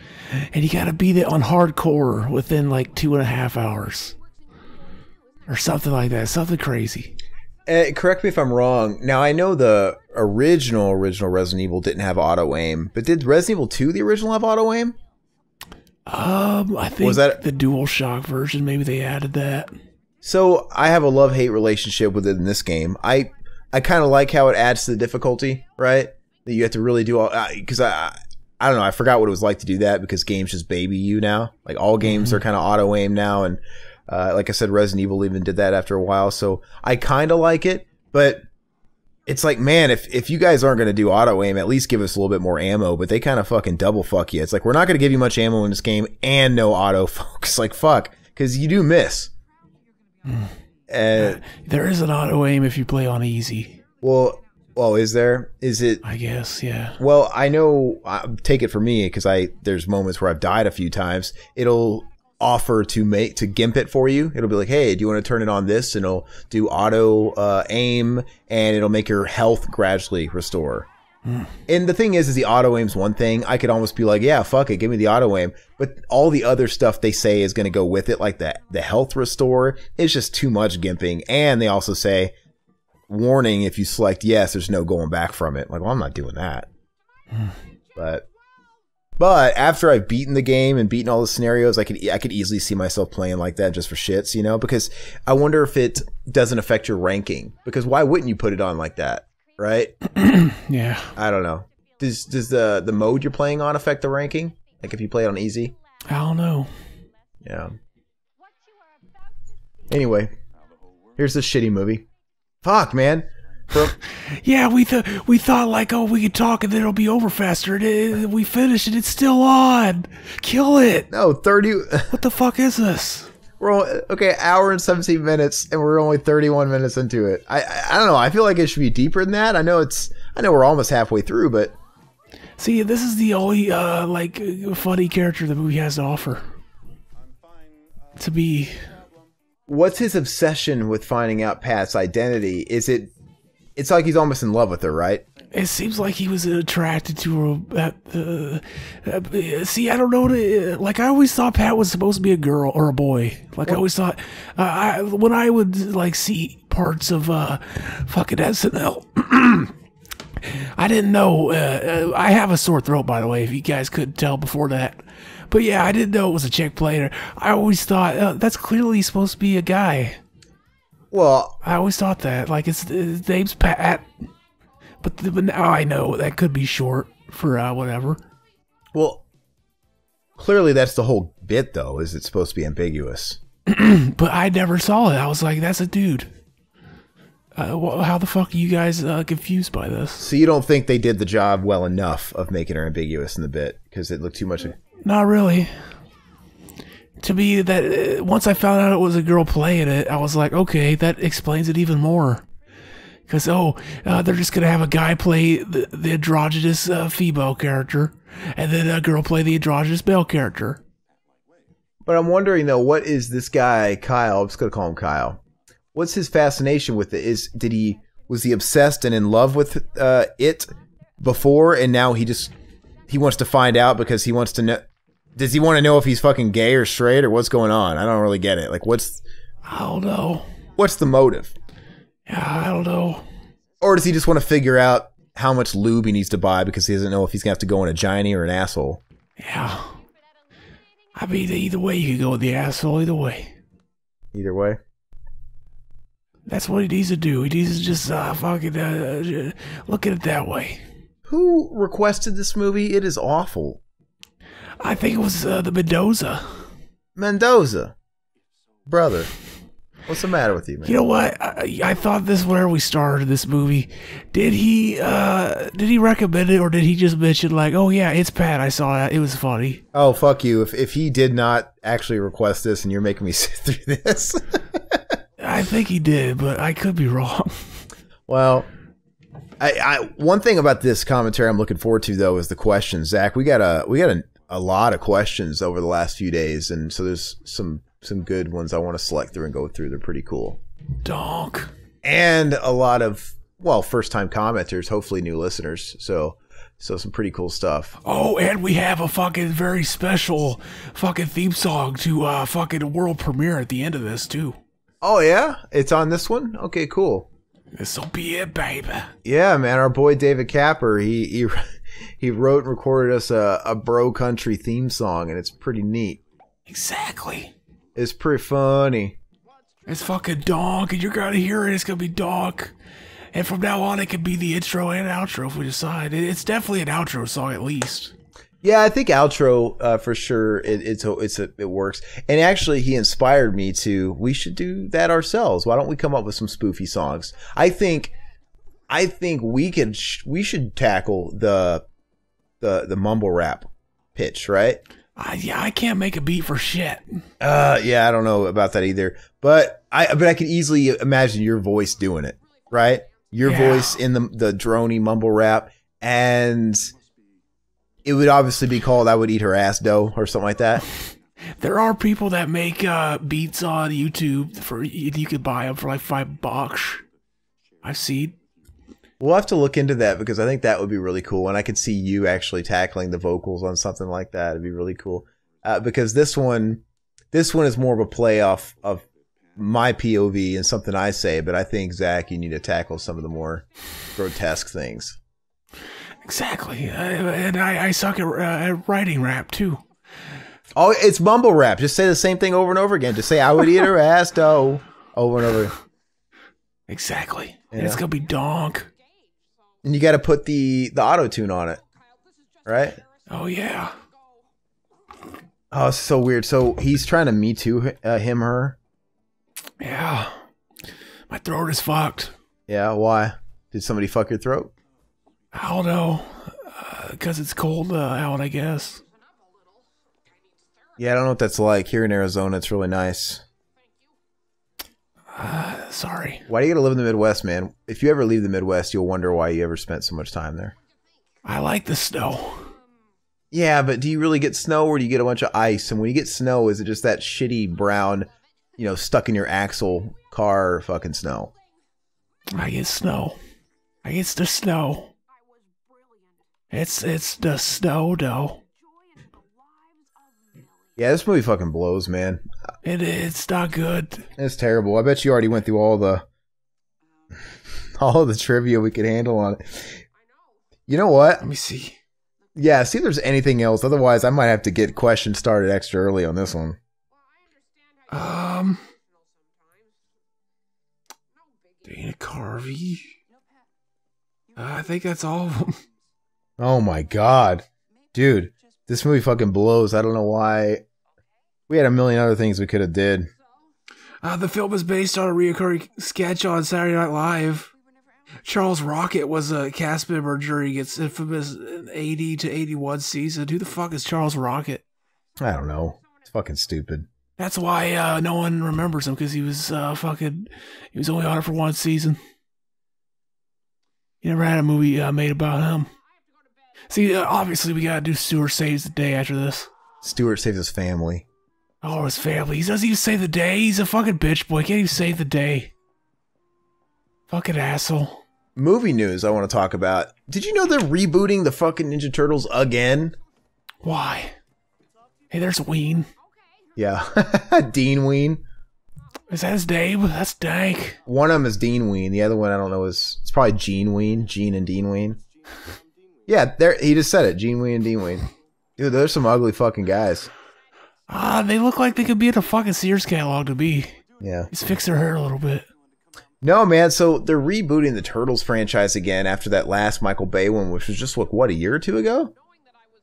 And you gotta beat it on hardcore within like 2.5 hours. Or something like that. Something crazy. Correct me if I'm wrong. Now, I know the original Resident Evil didn't have auto-aim. But did Resident Evil 2, the original, have auto-aim? I think was that the DualShock version, maybe they added that. So I have a love-hate relationship with it in this game. I kind of like how it adds to the difficulty, right? That you have to really do all, because I don't know, I forgot what it was like to do that because games just baby you now. Like all games are kind of auto-aim now, and like I said, Resident Evil even did that after a while. So I kind of like it, but it's like, man, if you guys aren't going to do auto-aim, at least give us a little bit more ammo, but they kind of fucking double fuck you. It's like, we're not going to give you much ammo in this game and no auto-focus. Like, fuck, because you do miss. There is an auto-aim if you play on easy. Well, is there? Is it? I guess, yeah. Well, I know, take it from me, because there's moments where I've died a few times. It'll offer to gimp it for you. It'll be like, hey, do you want to turn it on this? And it'll do auto aim, and it'll make your health gradually restore. And the thing is the auto aim's one thing. I could almost be like, yeah, fuck it, give me the auto aim. But all the other stuff they say is going to go with it, like the health restore, is just too much gimping. And they also say, warning, if you select yes, there's no going back from it. Like, well, I'm not doing that. But after I've beaten the game and beaten all the scenarios, I could easily see myself playing like that just for shits, you know? Because I wonder if it doesn't affect your ranking. Because why wouldn't you put it on like that, right? Yeah. I don't know. Does the mode you're playing on affect the ranking? Like if you play it on easy? I don't know. Yeah. Anyway, here's this shitty movie. Fuck, man. Yeah, we thought like, oh, we could talk and then it'll be over faster. We finished and it's still on. Kill it. No, 30. What the fuck is this? We're okay, hour and 17 minutes, and we're only 31 minutes into it. I don't know. I feel like it should be deeper than that. I know we're almost halfway through, but see, this is the only like funny character the movie has to offer. To be. What's his obsession with finding out Pat's identity? It's like he's almost in love with her, right? It seems like he was attracted to her. See, I don't know. Like, I always thought Pat was supposed to be a girl or a boy. Like, I always thought, when I would, like, see parts of fucking SNL, I didn't know. I have a sore throat, by the way, if you guys couldn't tell before that. But yeah, I didn't know it was a chick playing her. I always thought, that's clearly supposed to be a guy. Well, I always thought that. Like, his name's Pat. But now I know that could be short for whatever. Well, clearly that's the whole bit, though, is it's supposed to be ambiguous. But I never saw it. I was like, that's a dude. How the fuck are you guys confused by this? So you don't think they did the job well enough of making her ambiguous in the bit? Because it looked too much... Not really. To me, that once I found out it was a girl playing it, I was like, okay, that explains it even more. Because, they're just going to have a guy play the androgynous female character, and then a girl play the androgynous male character. But I'm wondering, though, what is this guy, Kyle, I'm just going to call him Kyle. What's his fascination with it? Was he obsessed and in love with it before, and now he wants to find out because he wants to know... Does he want to know if he's fucking gay or straight or what's going on? I don't really get it. Like, I don't know. What's the motive? Yeah, I don't know. Or does he just want to figure out how much lube he needs to buy because he doesn't know if he's going to have to go in a gynae or an asshole? Yeah. I mean, either way, you could go with the asshole, either way. Either way? That's what he needs to do. He needs to just fucking look at it that way. Who requested this movie? It is awful. I think it was the Mendoza. Mendoza. Brother. What's the matter with you, man? You know what? I thought this whenever we started this movie. Did he recommend it, or did he just mention like, oh yeah, it's Pat, I saw that, it was funny? Oh, fuck you. If he did not actually request this and you're making me sit through this. I think he did, but I could be wrong. Well, I one thing about this commentary I'm looking forward to though is the questions. Zach, we got a lot of questions over the last few days, and so there's some good ones I want to select through and go through. They're pretty cool. Donk. And a lot of, well, first-time commenters, hopefully new listeners. So some pretty cool stuff. Oh, and we have a fucking very special fucking theme song to fucking world premiere at the end of this, too. Oh, yeah? It's on this one? Okay, cool. This'll be it, baby. Yeah, man. Our boy David Capper, he wrote and recorded us a bro country theme song, and it's pretty neat. Exactly. It's pretty funny. It's fucking donk, and you're gonna hear it. It's gonna be donk. And from now on, it can be the intro and outro if we decide. It's definitely an outro song, at least. Yeah, I think outro for sure. It works. And actually, he inspired me to. We should do that ourselves. Why don't we come up with some spoofy songs? I think we should tackle the mumble rap pitch, right? Yeah, I can't make a beat for shit. Yeah, I don't know about that either. But I could easily imagine your voice doing it, right? Your voice in the droney mumble rap, and it would obviously be called "I Would Eat Her Ass Dough" or something like that. There are people that make beats on YouTube for you could buy them for like $5. I've seen. We'll have to look into that because I think that would be really cool, and I could see you actually tackling the vocals on something like that. It'd be really cool because this one is more of a play off of my POV and something I say, but I think Zach, you need to tackle some of the more grotesque things. Exactly, and I suck at writing rap too. Oh, it's mumble rap. Just say the same thing over and over again. Just say "I would eat her ass dough" over and over. Exactly, Yeah. and it's gonna be donk. And you got to put the auto tune on it, right? Oh yeah. Oh, it's so weird. So he's trying to Me Too him, her. Yeah. My throat is fucked. Yeah, why? Did somebody fuck your throat? I don't know. Because it's cold out, I guess. Yeah, I don't know what that's like. Here in Arizona, it's really nice. Sorry. Why do you gotta live in the Midwest, man? If you ever leave the Midwest, you'll wonder why you ever spent so much time there. I like the snow. Yeah, but do you really get snow or do you get a bunch of ice? And when you get snow, is it just that shitty brown, stuck in your axle car fucking snow? I get snow. I get the snow. It's the snow, though. Yeah, this movie fucking blows, man. It's not good. It's terrible. I bet you already went through all the trivia we could handle on it. You know what? Let me see. Yeah, see if there's anything else. Otherwise, I might have to get questions started extra early on this one. Dana Carvey. I think that's all of them. Oh my god. Dude, this movie fucking blows. I don't know why. We had a million other things we could have did. The film is based on a recurring sketch on Saturday Night Live. Charles Rocket was a cast member during its infamous 80 to 81 season. Who the fuck is Charles Rocket? I don't know. It's fucking stupid. That's why no one remembers him, because he was he was only on it for one season. You never had a movie made about him. See, obviously we gotta do Stuart Saves the Day after this. Stuart saves his family. Oh, his family. He doesn't even save the day. He's a fucking bitch boy. Can't even save the day. Fucking asshole. Movie news I want to talk about. Did you know they're rebooting the fucking Ninja Turtles again? Why? Hey, there's Ween. Yeah. Dean Ween. Is that his name? That's dank. One of them is Dean Ween. The other one, I don't know, it's probably Gene Ween. Gene and Dean Ween. Yeah, there. He just said it. Gene Ween and Dean Ween. Dude, those are some ugly fucking guys. They look like they could be in a fucking Sears catalog to me. Yeah. Just fix their hair a little bit. No, man. So they're rebooting the Turtles franchise again after that last Michael Bay one, which was just, what, a year or two ago?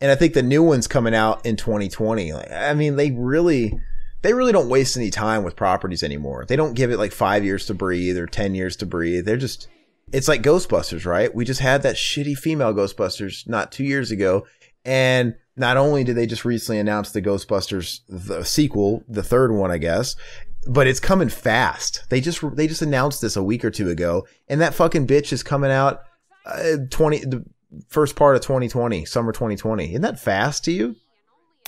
And I think the new one's coming out in 2020. Like, I mean, they really they really don't waste any time with properties anymore. They don't give it like 5 years to breathe or 10 years to breathe. It's like Ghostbusters, right? We just had that shitty female Ghostbusters not 2 years ago. And not only did they just recently announce the Ghostbusters, the sequel, the third one, I guess, but it's coming fast. They just announced this a week or two ago, and that fucking bitch is coming out the first part of 2020, summer 2020. Isn't that fast to you?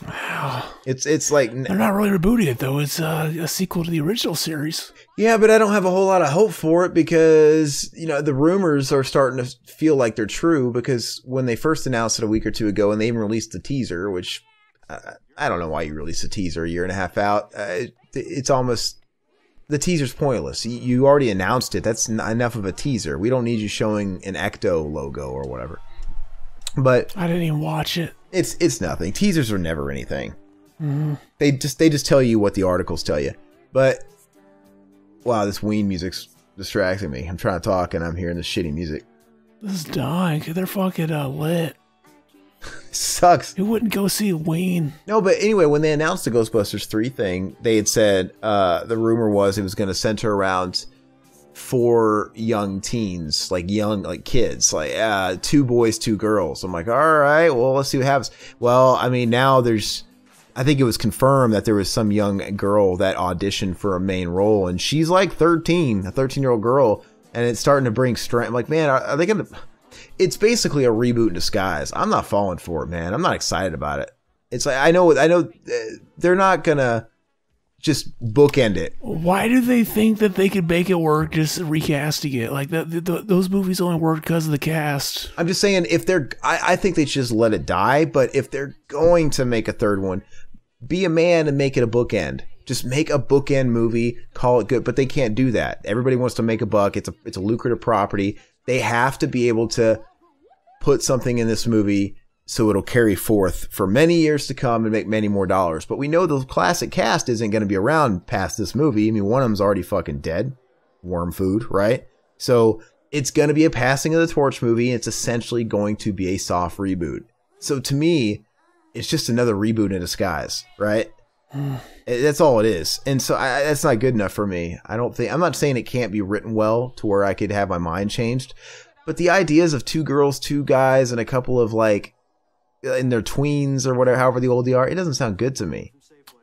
Wow. It's like they're not really rebooting it though. It's a sequel to the original series. Yeah, but I don't have a whole lot of hope for it because, you know, the rumors are starting to feel like they're true because when they first announced it a week or two ago and they even released the teaser, which I don't know why you released a teaser a year and a half out. It's almost, the teaser's pointless. You already announced it. That's enough of a teaser. We don't need you showing an Ecto logo or whatever. But I didn't even watch it. It's nothing. Teasers are never anything. Mm-hmm. They just tell you what the articles tell you. But wow, this Ween music's distracting me. I'm trying to talk and I'm hearing this shitty music. This is dying. They're fucking lit. Sucks. Who wouldn't go see Ween? No, but anyway, when they announced the Ghostbusters 3 thing, they had said the rumor was it was going to center around 4 young teens, like kids, like 2 boys, 2 girls. I'm like, all right, well, let's see what happens. Well, I mean, now I think it was confirmed that there was some young girl that auditioned for a main role, and she's like 13, a 13-year-old girl, and it's starting to bring strength. I'm like, man, are they going to... It's basically a reboot in disguise. I'm not falling for it, man. I'm not excited about it. It's like, I know they're not going to just bookend it. Why do they think that they could make it work just recasting it? Like those movies only work because of the cast. I'm just saying, I think they should just let it die. But if they're going to make a third one, be a man and make it a bookend. Just make a bookend movie, call it good. But they can't do that. Everybody wants to make a buck. It's a lucrative property. They have to be able to put something in this movie so it'll carry forth for many years to come and make many more dollars. But we know the classic cast isn't going to be around past this movie. I mean, one of them's already fucking dead. Worm food, right? So it's going to be a passing of the torch movie. It's essentially going to be a soft reboot. So to me, it's just another reboot in disguise, right? That's all it is. And so that's not good enough for me. I'm not saying it can't be written well to where I could have my mind changed. But the ideas of 2 girls, 2 guys, and a couple of like in their tweens or whatever, however old they are, it doesn't sound good to me.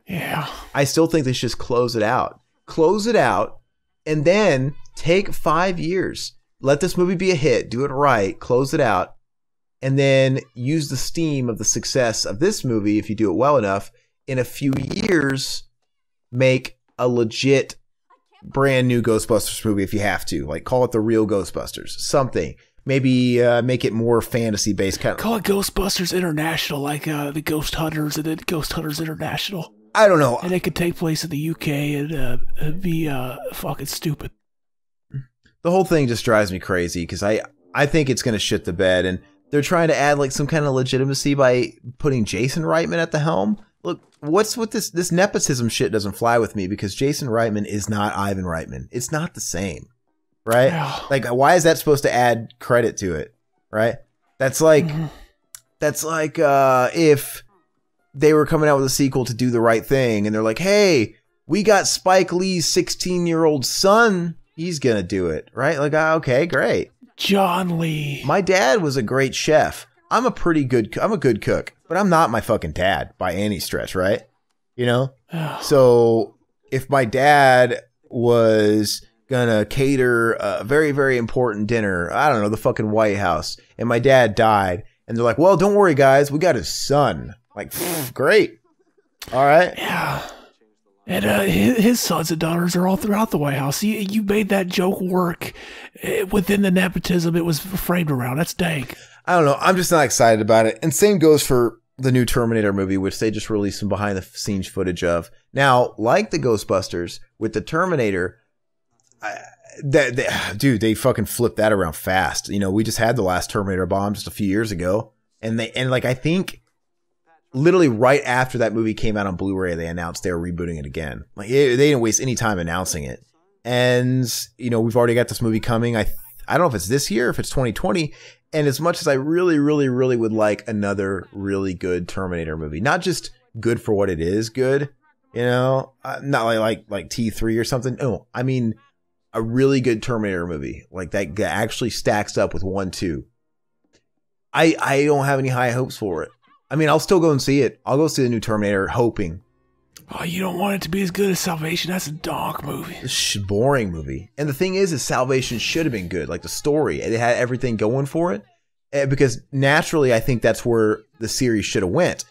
Yeah. I still think they should just close it out. Close it out and then take 5 years. Let this movie be a hit. Do it right. Close it out. And then use the steam of the success of this movie, if you do it well enough, in a few years, make a legit brand new Ghostbusters movie if you have to. Like, call it the real Ghostbusters. Something. Maybe make it more fantasy-based. Call it Ghostbusters International, like the Ghost Hunters and then Ghost Hunters International. I don't know. And it could take place in the UK and be fucking stupid. The whole thing just drives me crazy because I think it's going to shit the bed. And they're trying to add like some kind of legitimacy by putting Jason Reitman at the helm. Look, what's with this nepotism shit doesn't fly with me because Jason Reitman is not Ivan Reitman. It's not the same, right? Yeah. Like, why is that supposed to add credit to it, right? That's like, if they were coming out with a sequel to Do the Right Thing and they're like, hey, we got Spike Lee's 16-year-old son. He's going to do it, right? Like, okay, great. John Lee. My dad was a great chef. I'm a good cook, but I'm not my fucking dad by any stretch, right? You know? So if my dad was gonna cater a very, very important dinner, I don't know, the fucking White House, and my dad died, and they're like, well, don't worry, guys, we got his son. Like, great. All right. Yeah. And his sons and daughters are all throughout the White House. You made that joke work within the nepotism it was framed around. That's dank. I don't know. I'm just not excited about it. And same goes for the new Terminator movie, which they just released some behind the scenes footage of. Now, like the Ghostbusters, with the Terminator, they fucking flipped that around fast. You know, we just had the last Terminator bomb just a few years ago. And I think literally right after that movie came out on Blu-ray, they announced they were rebooting it again. Like, they didn't waste any time announcing it. And, you know, we've already got this movie coming. I don't know if it's this year, if it's 2020. And as much as I really, really, really would like another really good Terminator movie, not just good for what it is good, You know, not like T3 or something. No, I mean a really good Terminator movie like that actually stacks up with 1, 2. I don't have any high hopes for it. I mean, I'll still go and see it. I'll go see the new Terminator, hoping. Oh, you don't want it to be as good as Salvation? That's a dog movie. It's a boring movie. And the thing is Salvation should have been good. Like the story, it had everything going for it. Because naturally, I think that's where the series should have went.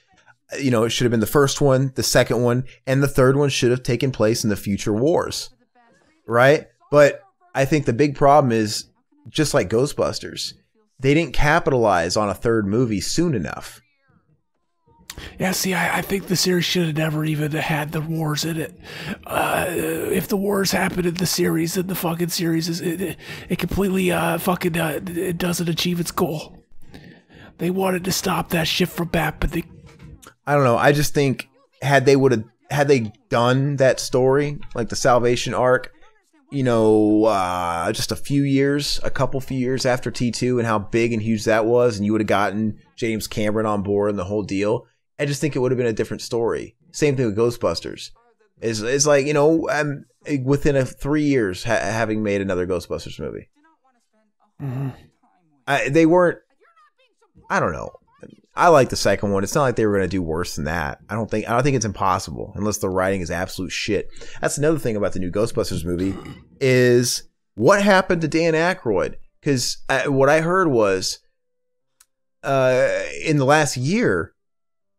You know, it should have been the first one, the second one, and the third one should have taken place in the future wars. Right? But I think the big problem is, just like Ghostbusters, they didn't capitalize on a third movie soon enough. Yeah, see, I think the series should have never even had the wars in it. If the wars happen in the series, then the fucking series it completely it doesn't achieve its goal. They wanted to stop that shit from happening. I don't know. I just think had they done that story, like the Salvation arc, you know, just a couple few years after T2 and how big and huge that was, and you would have gotten James Cameron on board and the whole deal, I just think it would have been a different story. Same thing with Ghostbusters. It's like, you know, within 3 years having made another Ghostbusters movie. Mm-hmm. They weren't, I don't know. I like the second one. It's not like they were going to do worse than that. I don't think it's impossible unless the writing is absolute shit. That's another thing about the new Ghostbusters movie is what happened to Dan Aykroyd? Because what I heard was in the last year,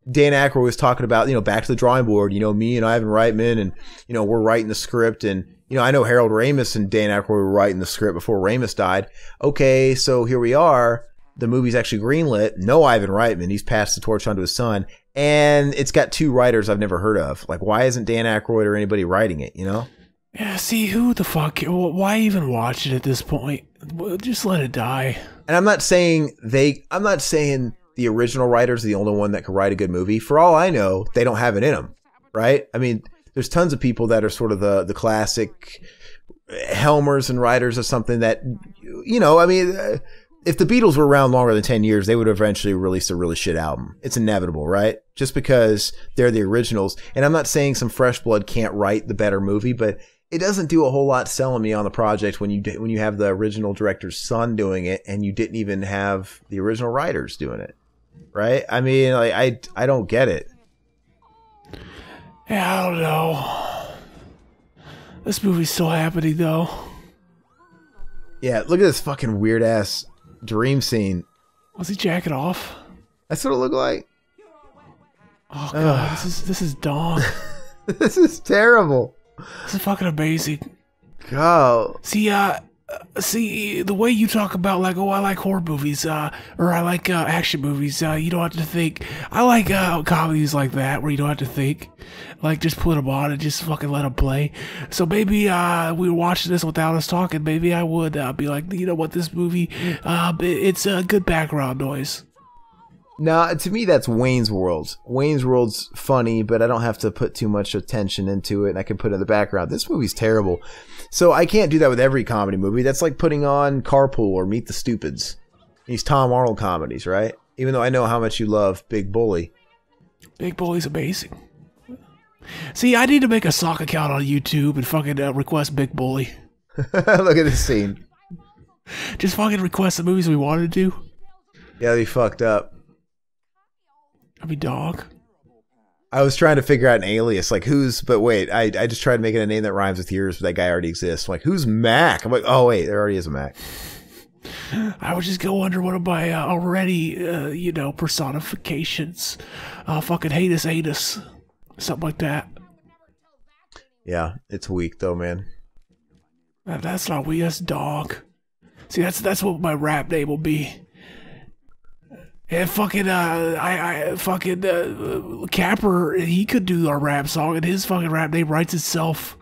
Dan Aykroyd was talking about, you know, back to the drawing board, you know, me and Ivan Reitman and, you know, we're writing the script and, you know, I know Harold Ramis and Dan Aykroyd were writing the script before Ramis died. Okay, so here we are. The movie's actually greenlit. No Ivan Reitman. He's passed the torch on to his son. And it's got 2 writers I've never heard of. Like, why isn't Dan Aykroyd or anybody writing it, you know? Yeah, see, who the fuck? Why even watch it at this point? Just let it die. And I'm not saying the original writers are the only one that could write a good movie. For all I know, they don't have it in them, right? I mean, there's tons of people that are sort of the classic Helmers and writers of something that, you know, I mean... if the Beatles were around longer than 10 years, they would eventually release a really shit album. It's inevitable, right? Just because they're the originals. And I'm not saying some fresh blood can't write the better movie, but it doesn't do a whole lot selling me on the project when you have the original director's son doing it and you didn't even have the original writers doing it, right? I mean, like, I don't get it. Yeah, I don't know. This movie's still happening, though. Yeah, look at this fucking weird ass dream scene. Was he jacking off? That's what it looked like. Oh god, this is dog. This is terrible. This is fucking amazing. God. See, the way you talk about like, oh, I like horror movies, or I like action movies. You don't have to think. I like comedies like that where you don't have to think. Like, just put them on and just fucking let them play. So maybe we were watching this without us talking. Maybe I would be like, you know what, this movie, it's a good background noise. No, to me that's Wayne's World. Wayne's World's funny, but I don't have to put too much attention into it, and I can put it in the background. This movie's terrible. So I can't do that with every comedy movie. That's like putting on Carpool or Meet the Stupids. These Tom Arnold comedies, right? Even though I know how much you love Big Bully. Big Bully's amazing. See, I need to make a sock account on YouTube and fucking request Big Bully. Look at this scene. Just fucking request the movies we wanted to do. Yeah, they fucked up. I mean, dog. I was trying to figure out an alias, like but wait, I just tried making a name that rhymes with yours, but that guy already exists. I'm like, who's Mac? I'm like, oh wait, there already is a Mac. I would just go under one of my already, personifications. Fucking hate us. Something like that. Yeah, it's weak though, man. That's not weak, that's dog. See, that's what my rap name will be. And fucking, Capper, he could do our rap song, and his fucking rap name writes itself.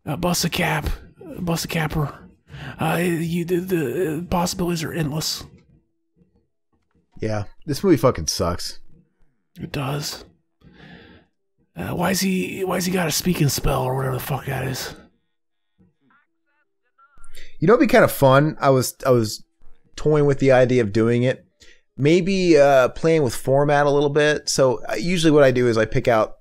Busta Capper. The possibilities are endless. Yeah, this movie fucking sucks. It does. Why's he got a speaking spell or whatever the fuck that is? You know, it'd be kind of fun. I was toying with the idea of doing it. Maybe playing with format a little bit. So usually what I do is I pick out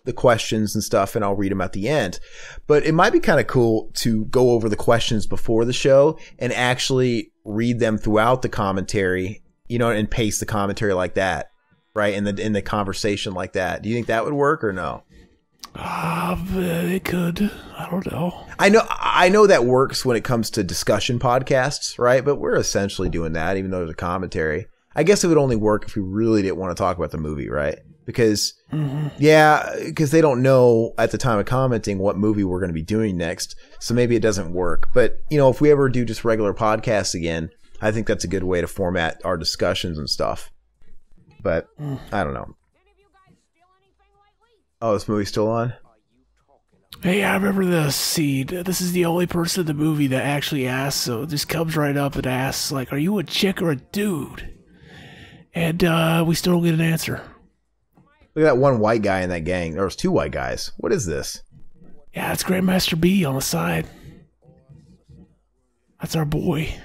the questions and stuff, and I'll read them at the end. But it might be kind of cool to go over the questions before the show and actually read them throughout the commentary, you know, and paste the commentary like that, right? In the conversation like that. Do you think that would work or no? It could. I don't know. I know that works when it comes to discussion podcasts, right? But we're essentially doing that, even though there's a commentary. I guess it would only work if we really didn't want to talk about the movie, right? Because, because they don't know at the time of commenting what movie we're going to be doing next. So maybe it doesn't work. But, you know, if we ever do just regular podcasts again, I think that's a good way to format our discussions and stuff. But I don't know. Oh, this movie's still on? Hey, I remember the scene. This is the only person in the movie that actually asks, so it just comes right up and asks, like, are you a chick or a dude? And we still don't get an answer. Look at that one white guy in that gang. There was 2 white guys. What is this? Yeah, it's Grandmaster B on the side. That's our boy.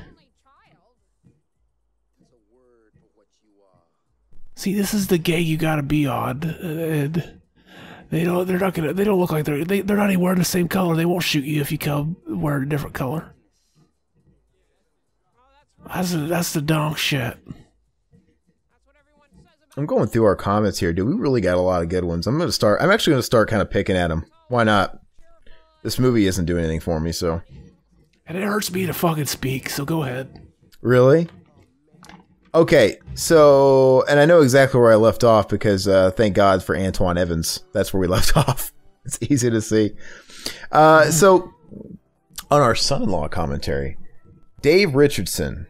See, this is the gang you gotta be on. And they don't look like they're not even wearing the same color. They won't shoot you if you come wearing a different color. That's the donk shit. I'm going through our comments here. Dude, we really got a lot of good ones. I'm actually going to start kind of picking at them. Why not? This movie isn't doing anything for me, so. And it hurts me to fucking speak, so go ahead. Really? Okay, so, and I know exactly where I left off because thank God for Antoine Evans. That's where we left off. It's easy to see. So, on our son-in-law commentary, Dave Richardson,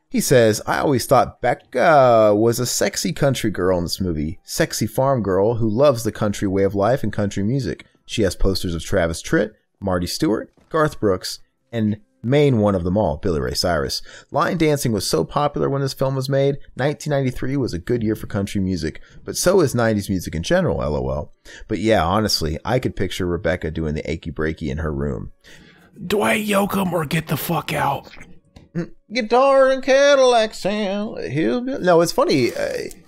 he says, I always thought Becca was a sexy country girl in this movie. Sexy farm girl who loves the country way of life and country music. She has posters of Travis Tritt, Marty Stewart, Garth Brooks, and main one of them all, Billy Ray Cyrus. Line dancing was so popular when this film was made. 1993 was a good year for country music, but so is 90s music in general, lol. But yeah, honestly, I could picture Rebecca doing the achy breaky in her room. Dwight Yoakam or get the fuck out. Guitar and Cadillac sound. No, it's funny.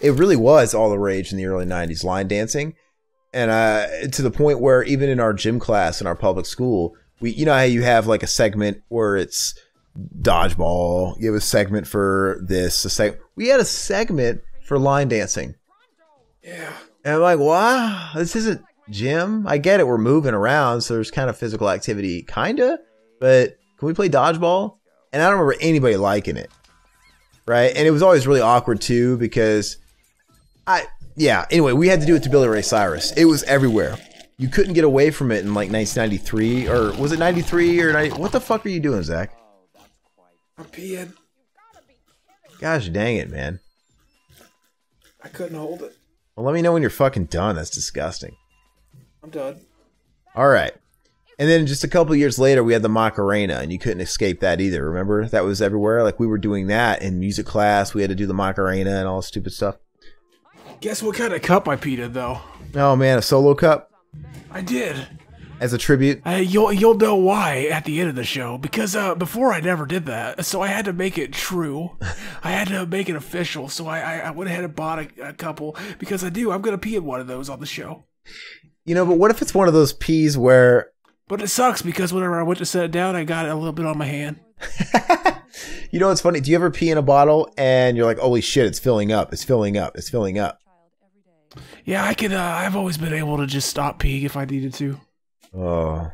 It really was all the rage in the early 90s, line dancing. And to the point where even in our gym class in our public school, you know how you have like a segment where it's dodgeball. You have a segment for this. We had a segment for line dancing. Yeah. And I'm like, wow, this isn't gym. I get it. We're moving around. So there's kind of physical activity, kind of. But can we play dodgeball? And I don't remember anybody liking it. Right. And it was always really awkward too because anyway, we had to do it to Billy Ray Cyrus. It was everywhere. You couldn't get away from it in like 1993 or was it 93 or 90? What the fuck are you doing, Zach? I'm peeing. Gosh dang it, man. I couldn't hold it. Well, let me know when you're fucking done. That's disgusting. I'm done. All right. And then just a couple of years later, we had the Macarena, and you couldn't escape that either. Remember? That was everywhere. Like, we were doing that in music class. We had to do the Macarena and all stupid stuff. Guess what kind of cup I peed in, though? Oh, man, a solo cup? I did. As a tribute? You'll know why at the end of the show. Because before I never did that. So I had to make it true. I had to make it official. So I went ahead and bought a couple. Because I'm going to pee in one of those on the show. You know, but what if it's one of those pees where... But it sucks because whenever I went to set it down, I got a little bit on my hand. You know what's funny? Do you ever pee in a bottle and you're like, holy shit, it's filling up. It's filling up. It's filling up. Yeah, I can. I've always been able to just stop peeing if I needed to. Oh.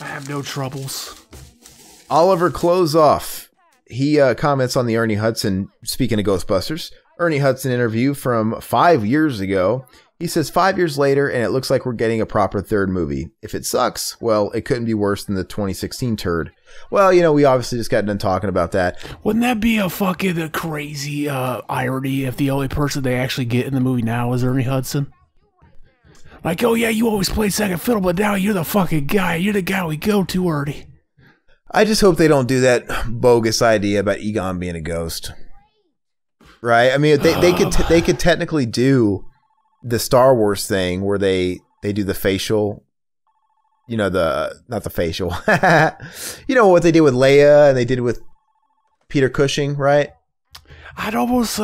I have no troubles. Oliver Closeoff. He comments on the Ernie Hudson, speaking of Ghostbusters, Ernie Hudson interview from 5 years ago. He says 5 years later, and it looks like we're getting a proper third movie. If it sucks, well, it couldn't be worse than the 2016 turd. Well, you know, we obviously just got done talking about that. Wouldn't that be a fucking crazy irony if the only person they actually get in the movie now is Ernie Hudson? Like, oh yeah, you always played second fiddle, but now you're the fucking guy. You're the guy we go to, Ernie. I just hope they don't do that bogus idea about Egon being a ghost. Right? I mean, they could technically do the Star Wars thing where they do the facial, you know, not the facial, you know what they did with Leia and they did with Peter Cushing, right? I'd almost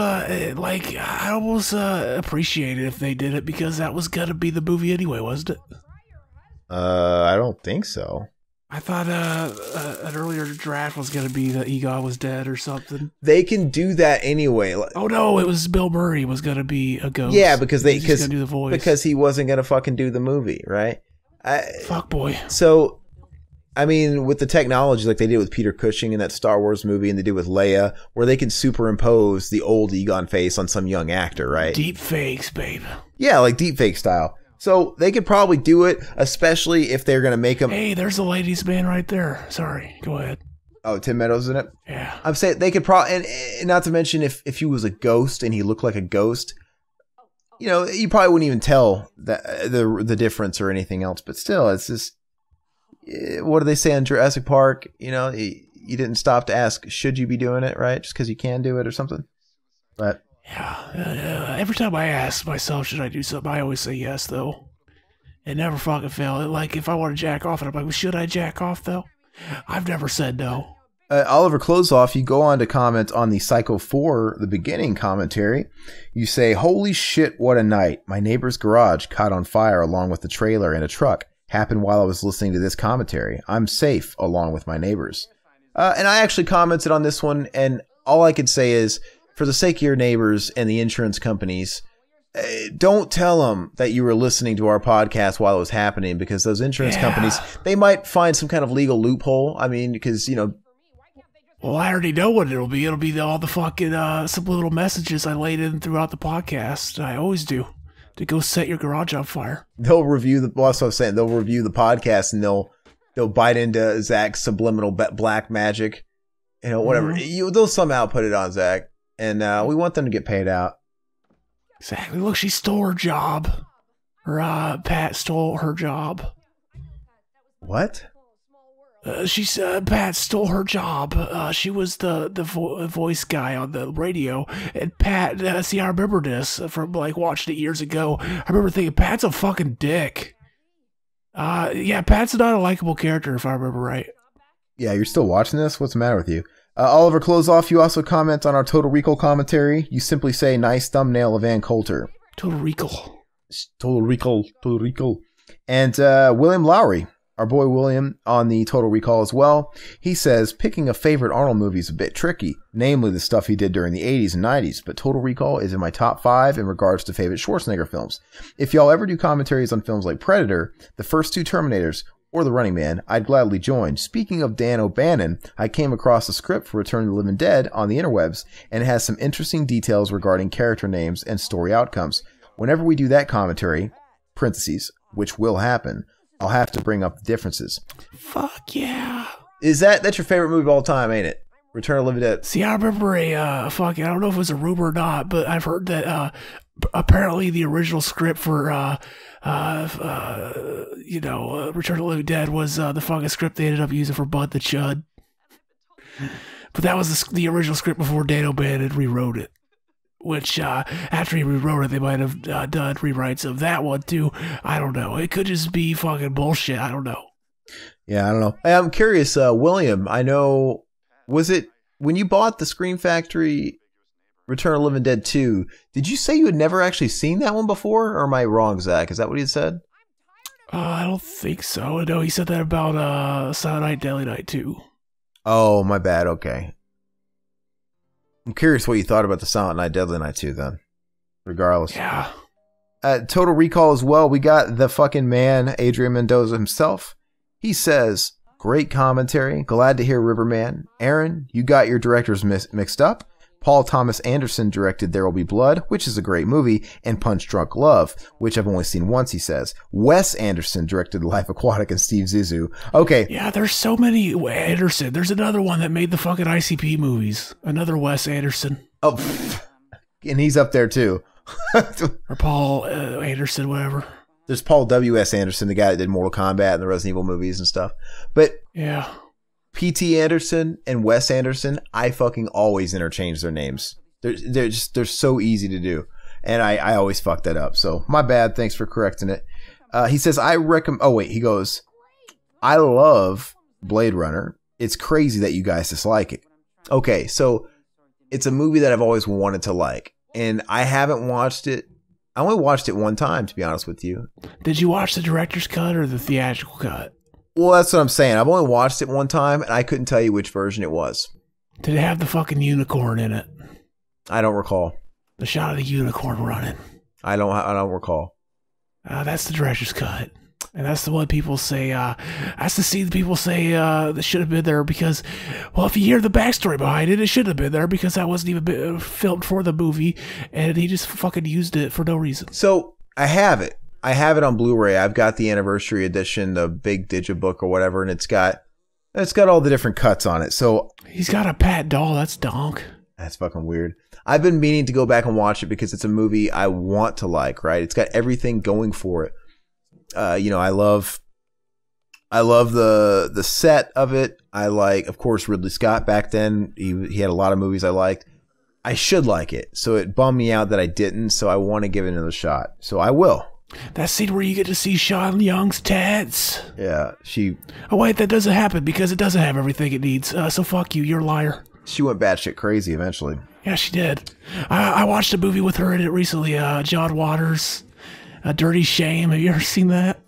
appreciate it if they did it, because that was gonna be the movie anyway, wasn't it? I don't think so. I thought an earlier draft was gonna be that Egon was dead or something. They can do that anyway. Oh no, it was Bill Murray was gonna be a ghost. Yeah, because he's gonna do the voice. Because he wasn't gonna fucking do the movie, right? Fuck boy. So, I mean, with the technology like they did with Peter Cushing in that Star Wars movie, and they did with Leia, where they can superimpose the old Egon face on some young actor, right? Deep fakes, babe. Yeah, like deepfake style. So they could probably do it, especially if they're going to make him... Hey, there's the ladies' man right there. Sorry, go ahead. Oh, Tim Meadows in it? Yeah. I'm saying they could probably... And not to mention, if he was a ghost and he looked like a ghost, you know, you probably wouldn't even tell the difference or anything else. But still, it's just... What do they say on Jurassic Park? You know, you didn't stop to ask, should you be doing it, right? Just because you can do it or something. But... Yeah, every time I ask myself, should I do something, I always say yes, though. It never fucking fail. Like, if I want to jack off, and I'm like, well, should I jack off, though? I've never said no. Oliver Closeoff, you go on to comment on the Psycho 4, the beginning commentary. You say, holy shit, what a night. My neighbor's garage caught on fire along with the trailer and a truck. Happened while I was listening to this commentary. I'm safe along with my neighbors. And I actually commented on this one, and all I could say is, for the sake of your neighbors and the insurance companies, don't tell them that you were listening to our podcast while it was happening, because those insurance companies, they might find some kind of legal loophole. I mean, because, you know. Well, I already know what it'll be. It'll be all the fucking subliminal messages I laid in throughout the podcast. I always do. To go set your garage on fire. They'll review the, well, that's what I'm saying. They'll review the podcast and they'll bite into Zach's subliminal black magic. You know, whatever. They'll somehow put it on Zach. And we want them to get paid out. Exactly. Look, she stole her job. Or Pat stole her job. What? She said Pat stole her job. She was the voice guy on the radio. And Pat, see, I remember this from like watching it years ago. I remember thinking, Pat's a fucking dick. Yeah, Pat's not a likable character if I remember right. Yeah, you're still watching this? What's the matter with you? Oliver Closeoff, you also comment on our Total Recall commentary. You simply say, nice thumbnail of Ann Coulter. Total Recall. Total Recall. Total Recall. And William Lowry, our boy William, on the Total Recall as well. He says, picking a favorite Arnold movie is a bit tricky, namely the stuff he did during the 80s and 90s, but Total Recall is in my top 5 in regards to favorite Schwarzenegger films. If y'all ever do commentaries on films like Predator, the first 2 Terminators, or The Running Man, I'd gladly join. Speaking of Dan O'Bannon, I came across a script for Return of the Living Dead on the interwebs, and it has some interesting details regarding character names and story outcomes. Whenever we do that commentary, parentheses, which will happen, I'll have to bring up the differences. Fuck yeah. That's your favorite movie of all time, ain't it? Return of the Living Dead. See, I remember I don't know if it was a rumor or not, but I've heard that apparently the original script for Return of the Living Dead was the fucking script they ended up using for Bud the Chud. But that was the original script before Dan O'Bannon rewrote it. Which, after he rewrote it, they might have done rewrites of that one too. I don't know. It could just be fucking bullshit. I don't know. Yeah, I don't know. I'm curious, William, I know, was it when you bought the Scream Factory Return of the Living Dead 2, did you say you had never actually seen that one before? Or am I wrong, Zach? Is that what he said? I don't think so. No, he said that about Silent Night, Deadly Night 2. Oh, my bad. Okay. I'm curious what you thought about the Silent Night, Deadly Night 2 then. Regardless. Yeah. Total Recall as well. We got the fucking man, Adrian Mendoza himself. He says, great commentary. Glad to hear Riverman. Aaron, you got your directors mixed up. Paul Thomas Anderson directed There Will Be Blood, which is a great movie, and Punch Drunk Love, which I've only seen once, he says. Wes Anderson directed Life Aquatic and Steve Zissou. Okay. Yeah, there's so many Anderson. There's another one that made the fucking ICP movies. Another Wes Anderson. Oh, and he's up there too. Or Paul Anderson, whatever. There's Paul W.S. Anderson, the guy that did Mortal Kombat and the Resident Evil movies and stuff. But yeah. P.T. Anderson and Wes Anderson, I fucking always interchange their names. They're so easy to do. And I always fuck that up. So my bad. Thanks for correcting it. He says, he goes, I love Blade Runner. It's crazy that you guys dislike it. Okay. So it's a movie that I've always wanted to like, and I haven't watched it. I only watched it one time, to be honest with you. Did you watch the director's cut or the theatrical cut? Well, that's what I'm saying. I've only watched it one time, and I couldn't tell you which version it was. Did it have the fucking unicorn in it? I don't recall. The shot of the unicorn running. I don't recall. That's the director's cut. And that's the one people say, that's the scene people say that should have been there because, well, if you hear the backstory behind it, it should have been there because that wasn't even filmed for the movie, and he just fucking used it for no reason. So, I have it. I have it on Blu-ray. I've got the anniversary edition, the big digibook or whatever, and it's got all the different cuts on it. So he's got a Pat doll. That's donk. That's fucking weird. I've been meaning to go back and watch it because it's a movie I want to like, right? It's got everything going for it. You know, I love the set of it. I like, of course, Ridley Scott back then. He had a lot of movies I liked. I should like it. So it bummed me out that I didn't. So I want to give it another shot. So I will. That scene where you get to see Sean Young's tats. Yeah, Oh wait, that doesn't happen because it doesn't have everything it needs. So fuck you. You're a liar. She went batshit crazy eventually. Yeah, she did. I watched a movie with her in it recently. John Waters, Dirty Shame. Have you ever seen that?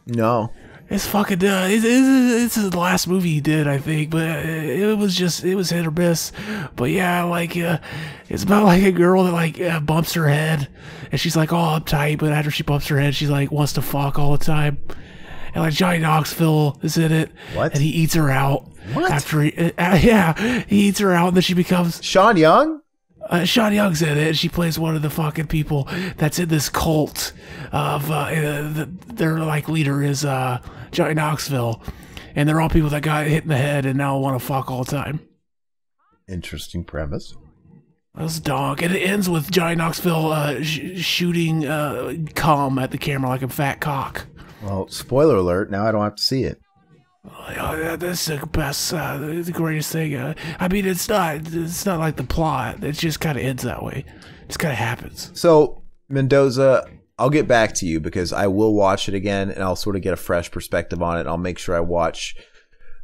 No. It's fucking. It's the last movie he did, I think. But it was hit or miss. But yeah, like it's about like a girl that like bumps her head, and she's like all uptight. But after she bumps her head, she's like wants to fuck all the time. And like Johnny Knoxville is in it. What? And he eats her out. What? After he eats her out, and then she becomes Sean Young. Sean Young's in it, and she plays one of the fucking people that's in this cult of their like leader is Johnny Knoxville, and they're all people that got hit in the head and now want to fuck all the time. Interesting premise. That's dog, and it ends with Johnny Knoxville shooting cum at the camera like a fat cock. Well, spoiler alert! Now I don't have to see it. Oh, that's the best, the greatest thing. I mean, it's not like the plot. It just kind of ends that way. It just kind of happens. So, Mendoza, I'll get back to you because I will watch it again and I'll sort of get a fresh perspective on it. I'll make sure I watch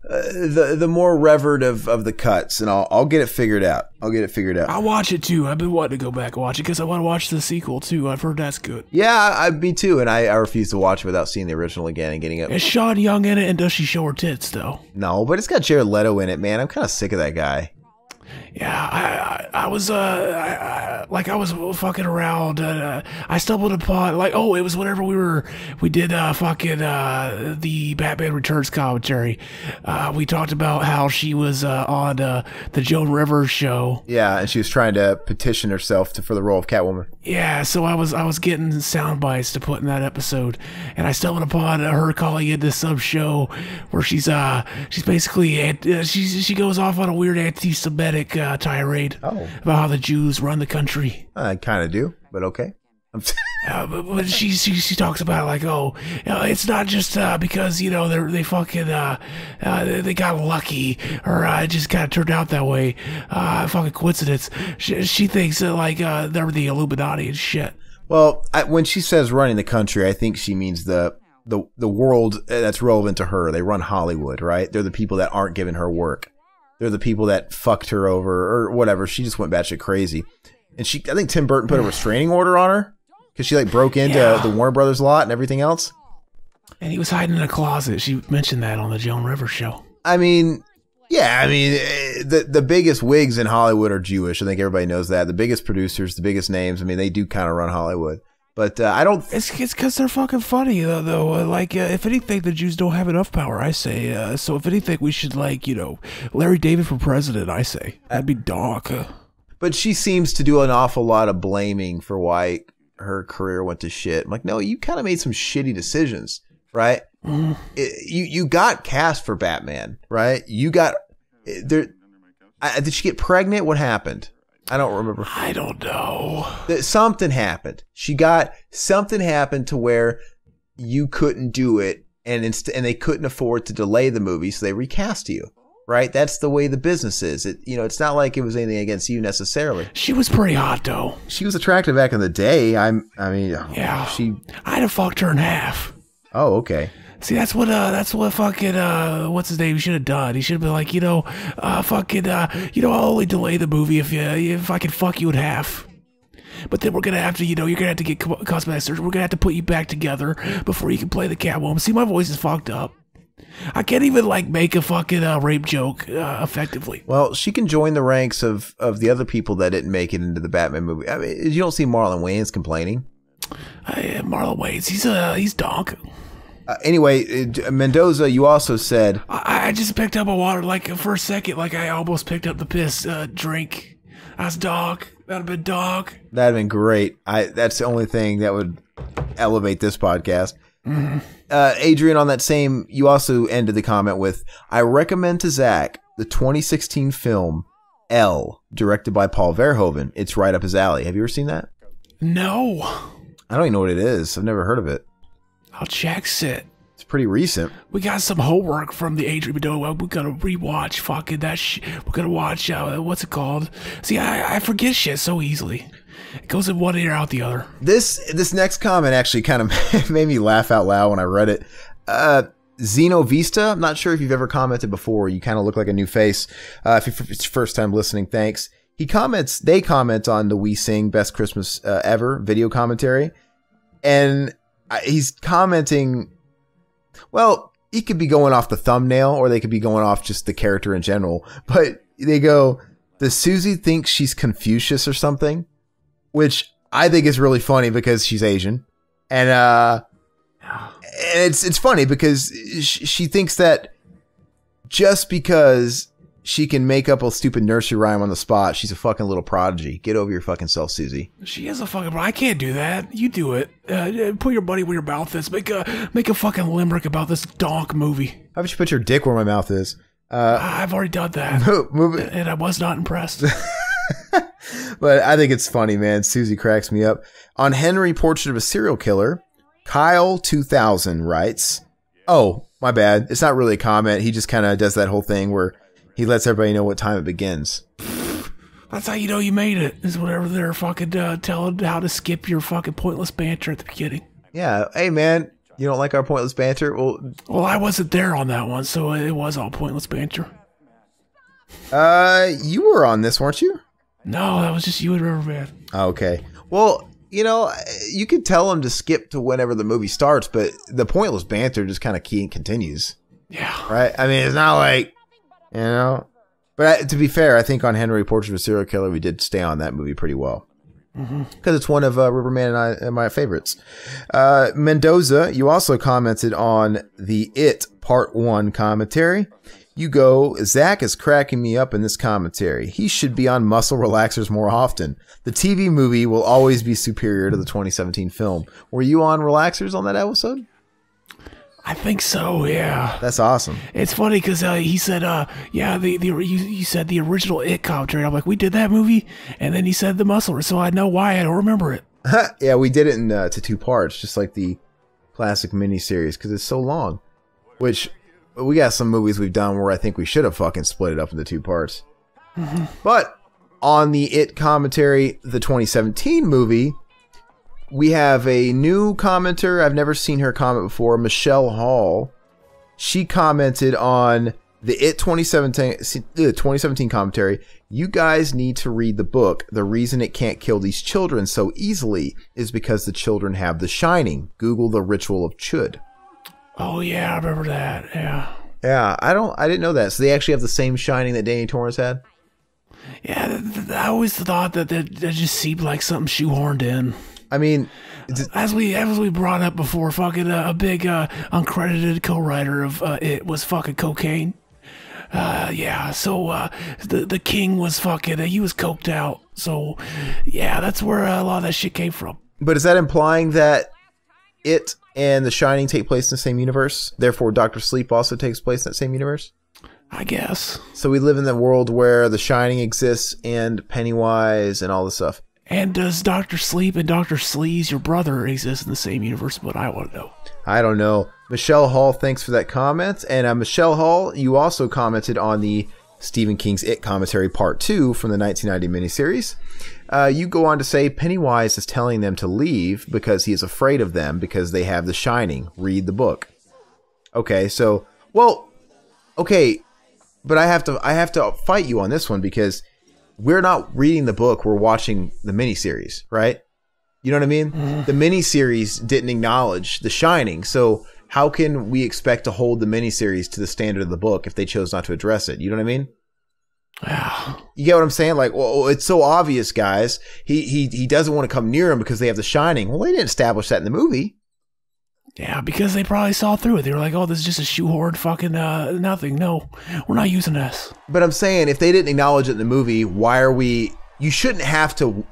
the more revered of the cuts, and I'll get it figured out. I'll watch it too. I've been wanting to go back and watch it because I want to watch the sequel too. I've heard that's good. Yeah, me too. And I refuse to watch it without seeing the original again and getting it. Is Sean Young in it, and does she show her tits though? No, but it's got Jared Leto in it, man. I'm kind of sick of that guy. Yeah, I was fucking around. I stumbled upon it was whenever we did the Batman Returns commentary. We talked about how she was on the Joan Rivers show. Yeah, and she was trying to petition herself for the role of Catwoman. Yeah, so I was getting sound bites to put in that episode, and I stumbled upon her calling into some show where she's basically she goes off on a weird anti-Semitic tirade about how the Jews run the country. I kind of do, but okay. But she talks about it's not just because they fucking they got lucky or it just kind of turned out that way, fucking coincidence. She thinks that they're the Illuminati and shit. Well, when she says running the country, I think she means the world that's relevant to her. They run Hollywood, right? They're the people that aren't giving her work. They're the people that fucked her over or whatever. She just went batshit crazy. And I think Tim Burton put a restraining order on her because she broke into the Warner Brothers lot and everything else. And he was hiding in a closet. She mentioned that on the Joan Rivers show. I mean, the biggest wigs in Hollywood are Jewish. I think everybody knows that. The biggest producers, the biggest names. I mean, they do kind of run Hollywood. But I don't. It's because they're fucking funny though. If anything, the Jews don't have enough power. I say. So if anything, we should Larry David for president. I say that'd be dark. But she seems to do an awful lot of blaming for why her career went to shit. I'm like, no, you kind of made some shitty decisions, right? Mm. You got cast for Batman, right? You got there. Did she get pregnant? What happened? I don't remember. I don't know. Something happened. Something happened to where you couldn't do it, and they couldn't afford to delay the movie, so they recast you. Right? That's the way the business is. It's not like it was anything against you necessarily. She was pretty hot though. She was attractive back in the day. I'd have fucked her in half. Oh, okay. See, that's what fucking, what's his name? He should have done. He should have been like, I'll only delay the movie if I can fuck you in half. But then we're gonna have to, you're gonna have to get cosmetic surgery. We're gonna have to put you back together before you can play the Catwoman. See, my voice is fucked up. I can't even, like, make a fucking rape joke effectively. Well, she can join the ranks of the other people that didn't make it into the Batman movie. I mean, you don't see Marlon Wayans complaining. Marlon Wayans, he's donk. Anyway, Mendoza, you also said... I just picked up a water, like, for a second, like, I almost picked up the piss drink. That's dog. That'd have been dog. That'd have been great. That's the only thing that would elevate this podcast. Mm-hmm. Adrian, on that same, you also ended the comment with, I recommend to Zach the 2016 film Elle, directed by Paul Verhoeven. It's right up his alley. Have you ever seen that? No. I don't even know what it is. I've never heard of it. I'll check it. It's pretty recent. We got some homework from the Adrian Mendoza. We gotta rewatch fucking that shit. We're gonna watch, what's it called? See, I forget shit so easily. It goes in one ear, out the other. This next comment actually kind of made me laugh out loud when I read it. Zeno Vista, I'm not sure if you've ever commented before. You kind of look like a new face. If it's your first time listening, thanks. They comment on the We Sing Best Christmas Ever video commentary. And he's commenting, well, he could be going off the thumbnail or they could be going off just the character in general. But they go, does Susie think she's Confucius or something? Which I think is really funny because she's Asian. And it's funny because she thinks that just because she can make up a stupid nursery rhyme on the spot, she's a fucking little prodigy. Get over your fucking self, Susie. She is a fucking... I can't do that. You do it. Put your money where your mouth is. Make a fucking limerick about this donk movie. How about you put your dick where my mouth is? I've already done that. And I was not impressed. But I think it's funny, man. Susie cracks me up. On Henry, Portrait of a Serial Killer, Kyle 2000 writes, oh, my bad. It's not really a comment. He just kind of does that whole thing where he lets everybody know what time it begins. That's how you know you made it, is whenever they're fucking telling how to skip your fucking pointless banter at the beginning. Yeah. Hey, man, you don't like our pointless banter? Well, I wasn't there on that one, so it was all pointless banter. You were on this, weren't you? No, that was just you and Riverman. Okay. Well, you could tell him to skip to whenever the movie starts, but the pointless banter just kind of continues. Yeah. Right? I mean, it's not like, But to be fair, I think on Henry, Portrait of a Serial Killer, we did stay on that movie pretty well. Because it's one of Riverman and my favorites. Mendoza, you also commented on the It Part 1 commentary. You go, Zach is cracking me up in this commentary. He should be on muscle relaxers more often. The TV movie will always be superior to the 2017 film. Were you on relaxers on that episode? I think so, yeah. That's awesome. It's funny because he said, you said the original It commentary. I'm like, we did that movie? And then he said the muscle, so I know why I don't remember it. Yeah, we did it to 2 parts, just like the classic miniseries, because it's so long. Which... we got some movies we've done where I think we should have fucking split it up into 2 parts. But on the It commentary, the 2017 movie, we have a new commenter. I've never seen her comment before, Michelle Hall. She commented on the It 2017 commentary. You guys need to read the book. The reason it can't kill these children so easily is because the children have the shining. Google the ritual of Chud. Oh yeah, I remember that. Yeah. Yeah, I didn't know that. So they actually have the same shining that Danny Torrance had? Yeah, I always thought that just seemed like something shoehorned in. I mean, as we brought up before, fucking a big uncredited co-writer of It was fucking cocaine. Yeah, so the king was fucking, he was coked out. So yeah, that's where a lot of that shit came from. But is that implying that It and The Shining take place in the same universe? Therefore, Dr. Sleep also takes place in that same universe? I guess. So we live in the world where The Shining exists and Pennywise and all this stuff. And does Dr. Sleep and Dr. Sleaze, your brother, exist in the same universe? But I want to know. I don't know. Michelle Hall, thanks for that comment. And Michelle Hall, you also commented on the Stephen King's It commentary part 2 from the 1990 miniseries. You go on to say Pennywise is telling them to leave because he is afraid of them because they have the shining. Read the book. Okay, so okay, but I have to fight you on this one because we're not reading the book, we're watching the miniseries, right? You know what I mean? The miniseries didn't acknowledge The Shining, so how can we expect to hold the miniseries to the standard of the book if they chose not to address it? You know what I mean? You get what I'm saying? Like, well, it's so obvious, guys. He doesn't want to come near him because they have The Shining. Well, they didn't establish that in the movie. Yeah, because they probably saw through it. They were like, oh, this is just a shoehorned fucking nothing. No, we're not using this. But I'm saying, if they didn't acknowledge it in the movie, why are we... You shouldn't have to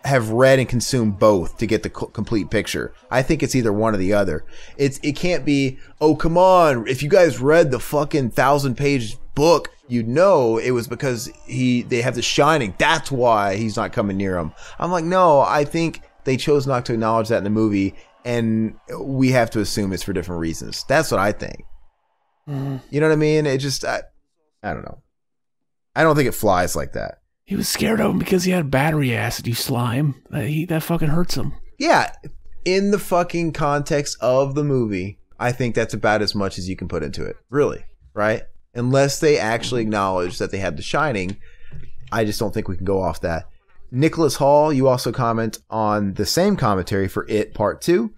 have read and consumed both to get the complete picture. I think it's either one or the other. It can't be, oh, come on, if you guys read the fucking 1,000-page book, you'd know it was because they have The Shining. That's why he's not coming near him. I'm like, no, I think they chose not to acknowledge that in the movie, and we have to assume it's for different reasons. That's what I think. You know what I mean? It just, I don't know. I don't think it flies like that. He was scared of him because he had battery acid, you slime. That fucking hurts him. Yeah, in the fucking context of the movie, I think that's about as much as you can put into it. Really, right? Unless they actually acknowledge that they had The Shining, I just don't think we can go off that. Nicholas Hall, you also comment on the same commentary for It Part 2.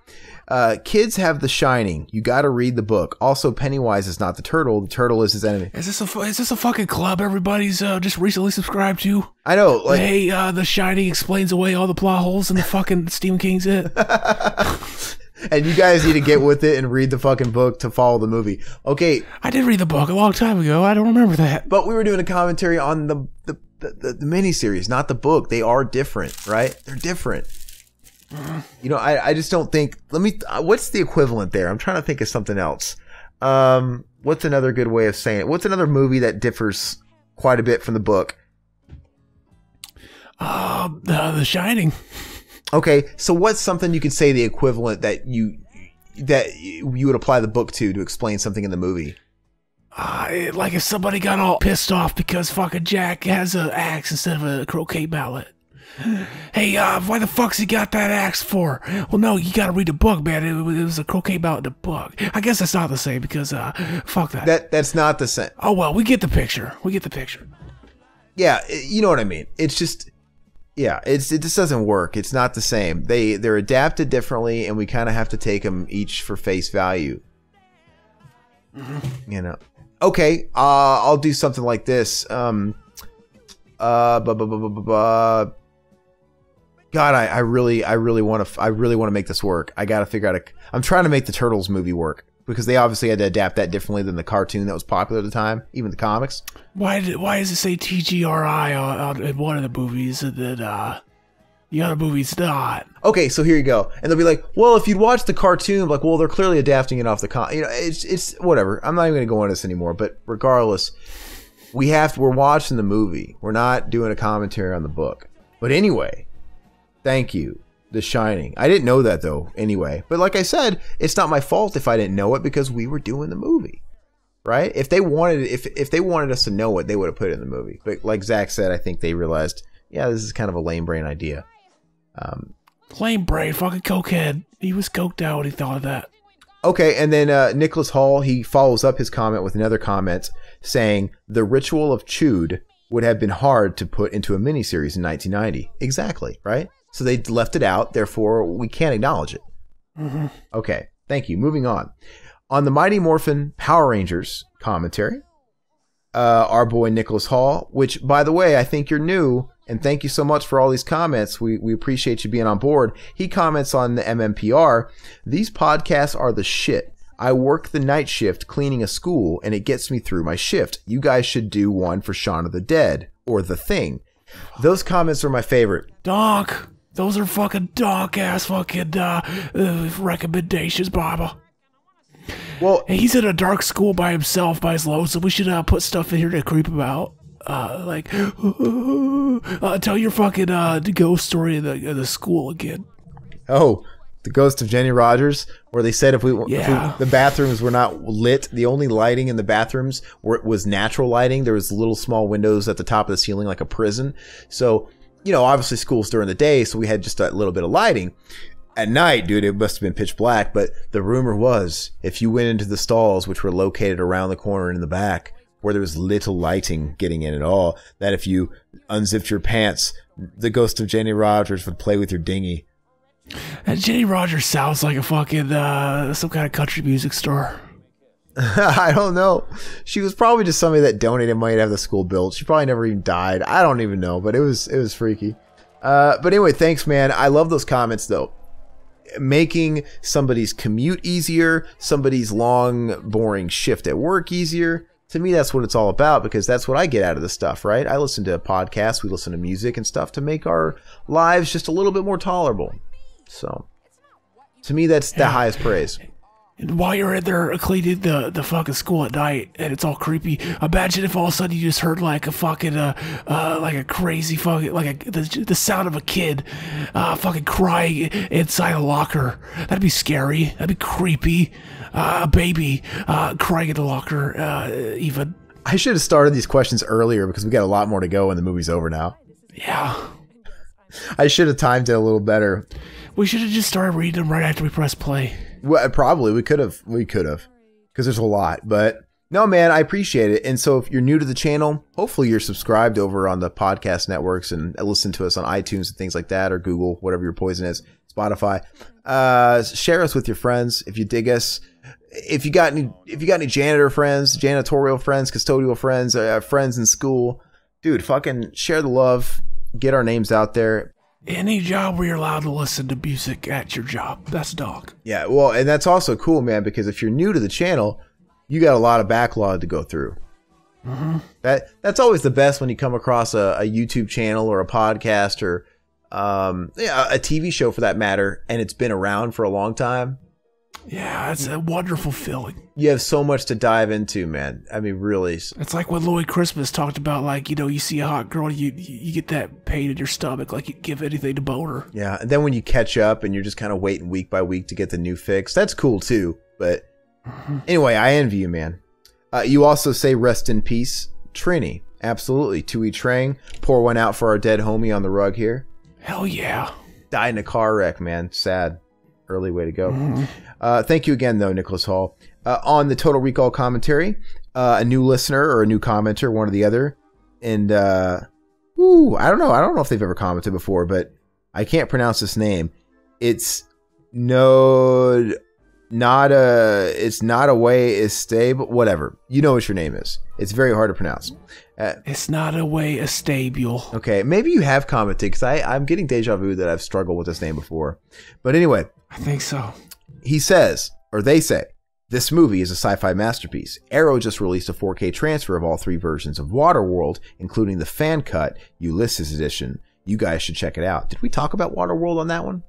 Kids have The Shining. You got to read the book. Also, Pennywise is not the turtle. The turtle is his enemy. Is this a fucking club everybody's just recently subscribed to? I know. Like, hey, The Shining explains away all the plot holes in the fucking Stephen King's It. And you guys need to get with it and read the fucking book to follow the movie. Okay. I did read the book a long time ago. I don't remember that. But we were doing a commentary on the miniseries, not the book. They are different, right? They're different. You know, I just don't think... what's the equivalent there? I'm trying to think of something else. What's another good way of saying it? What's another movie that differs quite a bit from the book? The Shining. Okay, so what's something you could say the equivalent that you would apply the book to explain something in the movie? Like if somebody got all pissed off because fucking Jack has an axe instead of a croquet mallet. Hey, why the fuck's he got that axe for? Well, no, you gotta read the book, man. It was a croquet mallet in the book. I guess that's not the same because, fuck that. That's not the same. Oh, well, we get the picture. Yeah, you know what I mean. It's just, yeah, it just doesn't work. It's not the same. They're adapted differently, and we kind of have to take them each for face value. You know. Okay, I'll do something like this. God, I really want to make this work. I got to figure out I'm trying to make the Turtles movie work because they obviously had to adapt that differently than the cartoon that was popular at the time, even the comics. Why does it say TGRI in one of the movies and then the other movie's not? Okay, so here you go. And they'll be like, well, if you'd watch the cartoon, like, well, they're clearly adapting it off the you know, it's whatever. I'm not even going to go on this anymore, but regardless, we're watching the movie. We're not doing a commentary on the book. But anyway, thank you, The Shining. I didn't know that though, anyway. But like I said, it's not my fault if I didn't know it because we were doing the movie, right? If they wanted us to know it, they would have put it in the movie. But like Zach said, I think they realized, yeah, this is kind of a lame brain idea. Lame brain, fucking cokehead. He was coked out when he thought of that. Okay, and then Nicholas Hall, he follows up his comment with another comment saying, the ritual of Chewed would have been hard to put into a miniseries in 1990. Exactly, right? So they left it out, therefore we can't acknowledge it. Mm-hmm. Okay, thank you. Moving on. On the Mighty Morphin Power Rangers commentary, our boy Nicholas Hall, which, by the way, I think you're new, and thank you so much for all these comments. We appreciate you being on board. He comments on the MMPR, these podcasts are the shit. I work the night shift cleaning a school, and it gets me through my shift. You guys should do one for Shaun of the Dead, or The Thing. Those comments are my favorite. Donk. Those are fucking donk-ass fucking recommendations, Baba. Well, he's in a dark school by himself, by his lonesome. We should put stuff in here to creep him out. Like, tell your fucking ghost story of the school again. Oh, the ghost of Jenny Rogers, where they said if the bathrooms were not lit, the only lighting in the bathrooms was natural lighting. There was little small windows at the top of the ceiling, like a prison. So, you know, obviously school's during the day, so we had just a little bit of lighting. At night, dude, it must have been pitch black, but the rumor was if you went into the stalls, which were located around the corner and in the back, where there was little lighting getting in at all, that if you unzipped your pants, the ghost of Jenny Rogers would play with your dinghy. And Jenny Rogers sounds like a fucking, some kind of country music star. I don't know. She was probably just somebody that donated money to have the school built. She probably never even died. I don't even know, but it was freaky. But anyway, thanks, man. I love those comments, though. Making somebody's commute easier, somebody's long, boring shift at work easier. To me, that's what it's all about, because that's what I get out of this stuff, right? I listen to podcasts, we listen to music and stuff to make our lives just a little bit more tolerable. So, to me, that's the highest praise. And while you're in there cleaning the fucking school at night, and it's all creepy, imagine if all of a sudden you just heard like a fucking, like a crazy fucking, like the sound of a kid, fucking crying inside a locker. That'd be scary. That'd be creepy. A baby, crying in the locker, even. I should have started these questions earlier because we got a lot more to go and the movie's over now. Yeah. I should have timed it a little better. We should have just started reading them right after we press play. Well, probably we could have, because there's a lot. But no, man, I appreciate it. And so if you're new to the channel, hopefully you're subscribed over on the podcast networks and listen to us on iTunes and things like that, or Google, whatever your poison is, Spotify. Share us with your friends if you dig us. If you got any janitor friends, janitorial friends, custodial friends, friends in school, dude, fucking share the love. Get our names out there. Any job where you're allowed to listen to music at your job. That's dog. Yeah, well, and that's also cool, man, because if you're new to the channel, you got a lot of backlog to go through. Mm-hmm. That's always the best when you come across a YouTube channel or a podcast or a TV show for that matter, and it's been around for a long time. Yeah, it's a wonderful feeling. You have so much to dive into, man. I mean, really. It's like when Louis Christmas talked about, like, you know, you see a hot girl, you get that pain in your stomach, like you give anything to bone her. Yeah, and then when you catch up and you're just kind of waiting week by week to get the new fix, that's cool too. But anyway, I envy you, man. You also say rest in peace, Trini. Absolutely. Tui Trang. Pour one out for our dead homie on the rug here. Hell yeah. Died in a car wreck, man. Sad. Early way to go. Thank you again, though, Nicholas Hall. On the Total Recall commentary, a new listener or a new commenter, one or the other. And, I don't know. I don't know if they've ever commented before, but I can't pronounce this name. It's not a way is stable, whatever. You know what your name is. It's very hard to pronounce. It's not a way a stable. Okay, maybe you have commented, because I'm getting deja vu that I've struggled with this name before. But anyway. I think so. He says, or they say, this movie is a sci-fi masterpiece. Arrow just released a 4K transfer of all 3 versions of Waterworld, including the fan cut Ulysses edition. You guys should check it out. Did we talk about Waterworld on that one?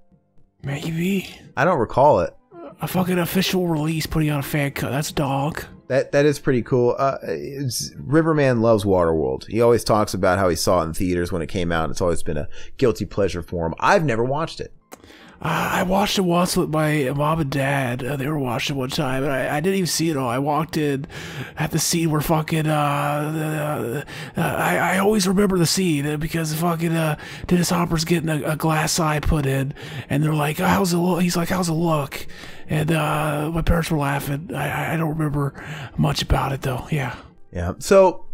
Maybe. I don't recall it. A fucking official release putting out a fan cut. That's dog. That is pretty cool. Riverman loves Waterworld. He always talks about how he saw it in theaters when it came out. It's always been a guilty pleasure for him. I've never watched it. I watched it once with my mom and dad. They were watching it one time, and I didn't even see it all. I walked in at the scene where fucking I always remember the scene because fucking Dennis Hopper's getting a glass eye put in, and they're like, "How's it look?" He's like, "How's it look?" And my parents were laughing. I don't remember much about it though. Yeah. Yeah. So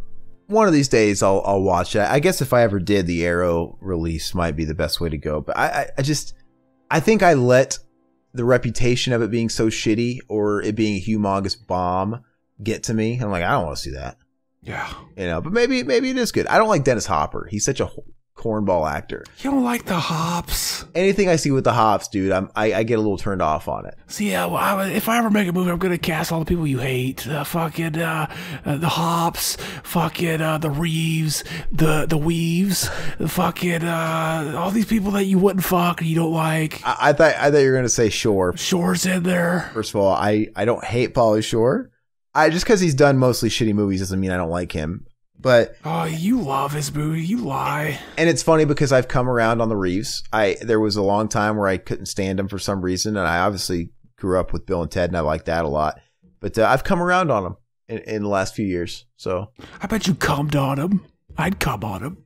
one of these days I'll watch it. I guess if I ever did, the Arrow release might be the best way to go. But I think I let the reputation of it being so shitty or it being a humongous bomb get to me. I'm like, I don't want to see that. Yeah. You know, but maybe it is good. I don't like Dennis Hopper. He's such a cornball actor. You don't like the hops? Anything I see with the hops, dude, I get a little turned off on it. See, well, if I ever make a movie, I'm gonna cast all the people you hate. The hops, fucking the Reeves, the Weaves, the fucking all these people that you wouldn't fuck or you don't like. I thought you were gonna say Shore. Shore's in there. First of all, I don't hate Pauly Shore. Just because he's done mostly shitty movies doesn't mean I don't like him. But oh, you love his movie. You lie. And it's funny because I've come around on the Reeves. There was a long time where I couldn't stand him for some reason, and I obviously grew up with Bill and Ted, and I like that a lot. But I've come around on him in the last few years. So I bet you cummed on him. I'd cum on him.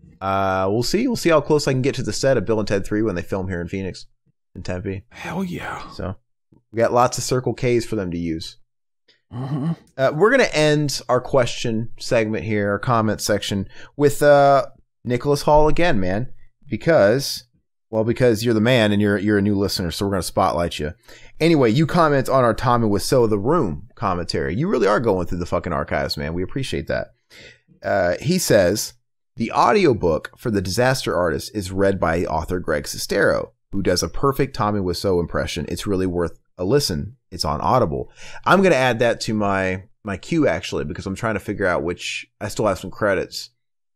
We'll see. We'll see how close I can get to the set of Bill and Ted 3 when they film here in Phoenix. in Tempe. Hell yeah. So we got lots of Circle K's for them to use. Mm-hmm. We're going to end our question segment here, our comment section, with Nicholas Hall again, man. Because you're the man and you're a new listener, so we're going to spotlight you. Anyway, you comment on our Tommy Wiseau The Room commentary. You really are going through the fucking archives, man. We appreciate that. He says, the audiobook for The Disaster Artist is read by author Greg Sestero, who does a perfect Tommy Wiseau impression. It's really worth a listen. It's on Audible. I'm going to add that to my queue, actually, because I'm trying to figure out which. I still have some credits.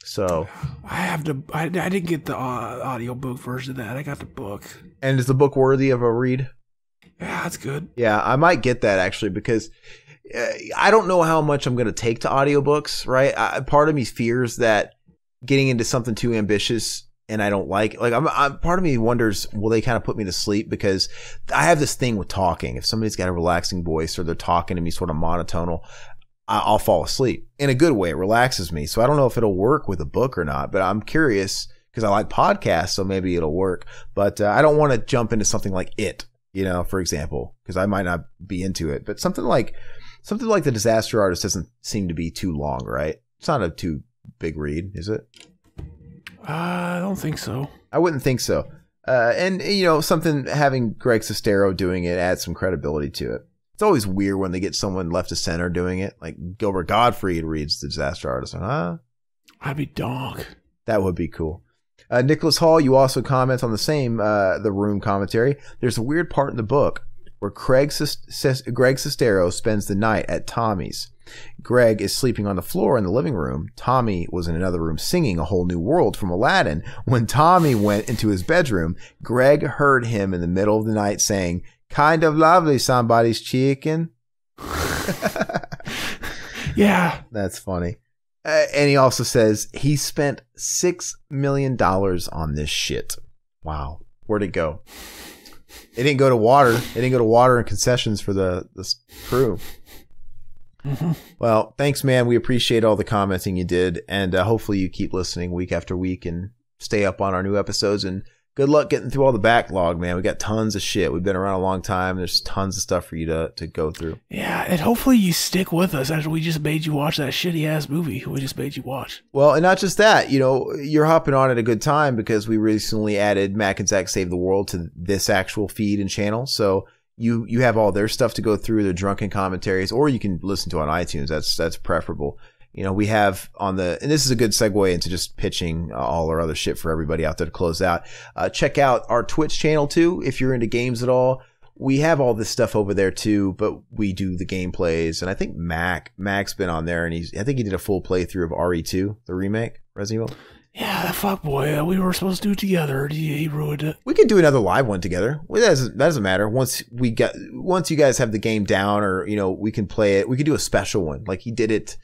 So I didn't get the audiobook version of that. I got the book. And is the book worthy of a read? Yeah, that's good. Yeah, I might get that, actually, because I don't know how much I'm going to take to audiobooks, right? Part of me fears that getting into something too ambitious and I don't like part of me wonders, will they kind of put me to sleep? Because I have this thing with talking. If somebody's got a relaxing voice or they're talking to me sort of monotonal, I'll fall asleep in a good way. It relaxes me. So I don't know if it'll work with a book or not, but I'm curious because I like podcasts, so maybe it'll work. But I don't want to jump into something like it, for example, because I might not be into it. But something like The Disaster Artist doesn't seem to be too long, right? It's not a too big read, is it? I don't think so. I wouldn't think so. And something having Greg Sestero doing it adds some credibility to it. It's always weird when they get someone left of center doing it, like Gilbert Gottfried reads The Disaster Artist. I'd be dog. That would be cool. Nicholas Hall, you also comment on the same The Room commentary. There's a weird part in the book where Greg Sestero spends the night at Tommy's. Greg is sleeping on the floor in the living room. Tommy was in another room singing A Whole New World from Aladdin. When Tommy went into his bedroom, Greg heard him in the middle of the night saying, "Kind of lovely, somebody's chicken." Yeah. That's funny. And he also says he spent $6 million on this shit. Wow. Where'd it go? It didn't go to water. It didn't go to water and concessions for the crew. Mm-hmm. Well, thanks, man. We appreciate all the commenting you did. And hopefully you keep listening week after week and stay up on our new episodes. And good luck getting through all the backlog, man. We got tons of shit. We've been around a long time. There's tons of stuff for you to go through. Yeah, and hopefully you stick with us after we just made you watch that shitty-ass movie we just made you watch. Well, and not just that. You're hopping on at a good time because we recently added Mac and Zach Save the World to this actual feed and channel. So you have all their stuff to go through, their drunken commentaries, or you can listen to it on iTunes. That's preferable. We have and this is a good segue into just pitching all our other shit for everybody out there to close out. Check out our Twitch channel too. If you're into games at all, we have all this stuff over there too, but we do the gameplays. And I think Mac's been on there and I think he did a full playthrough of RE2, the remake, Resident Evil. Yeah, that fuck boy. We were supposed to do it together. He ruined it. We could do another live one together. Well, that doesn't matter. Once you guys have the game down, or we can play it. We could do a special one. Like he did it.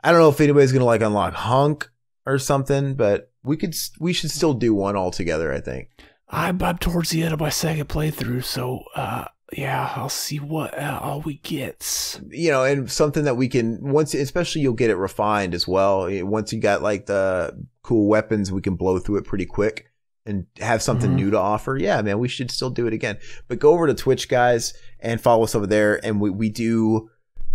I don't know if anybody's gonna unlock Hunk or something, but we should still do one all together, I think. I'm towards the end of my second playthrough, so yeah, I'll see what all we get. And something that we can especially you'll get it refined as well. Once you got the cool weapons, we can blow through it pretty quick and have something new to offer. Yeah, man, we should still do it again. But go over to Twitch, guys, and follow us over there. And we do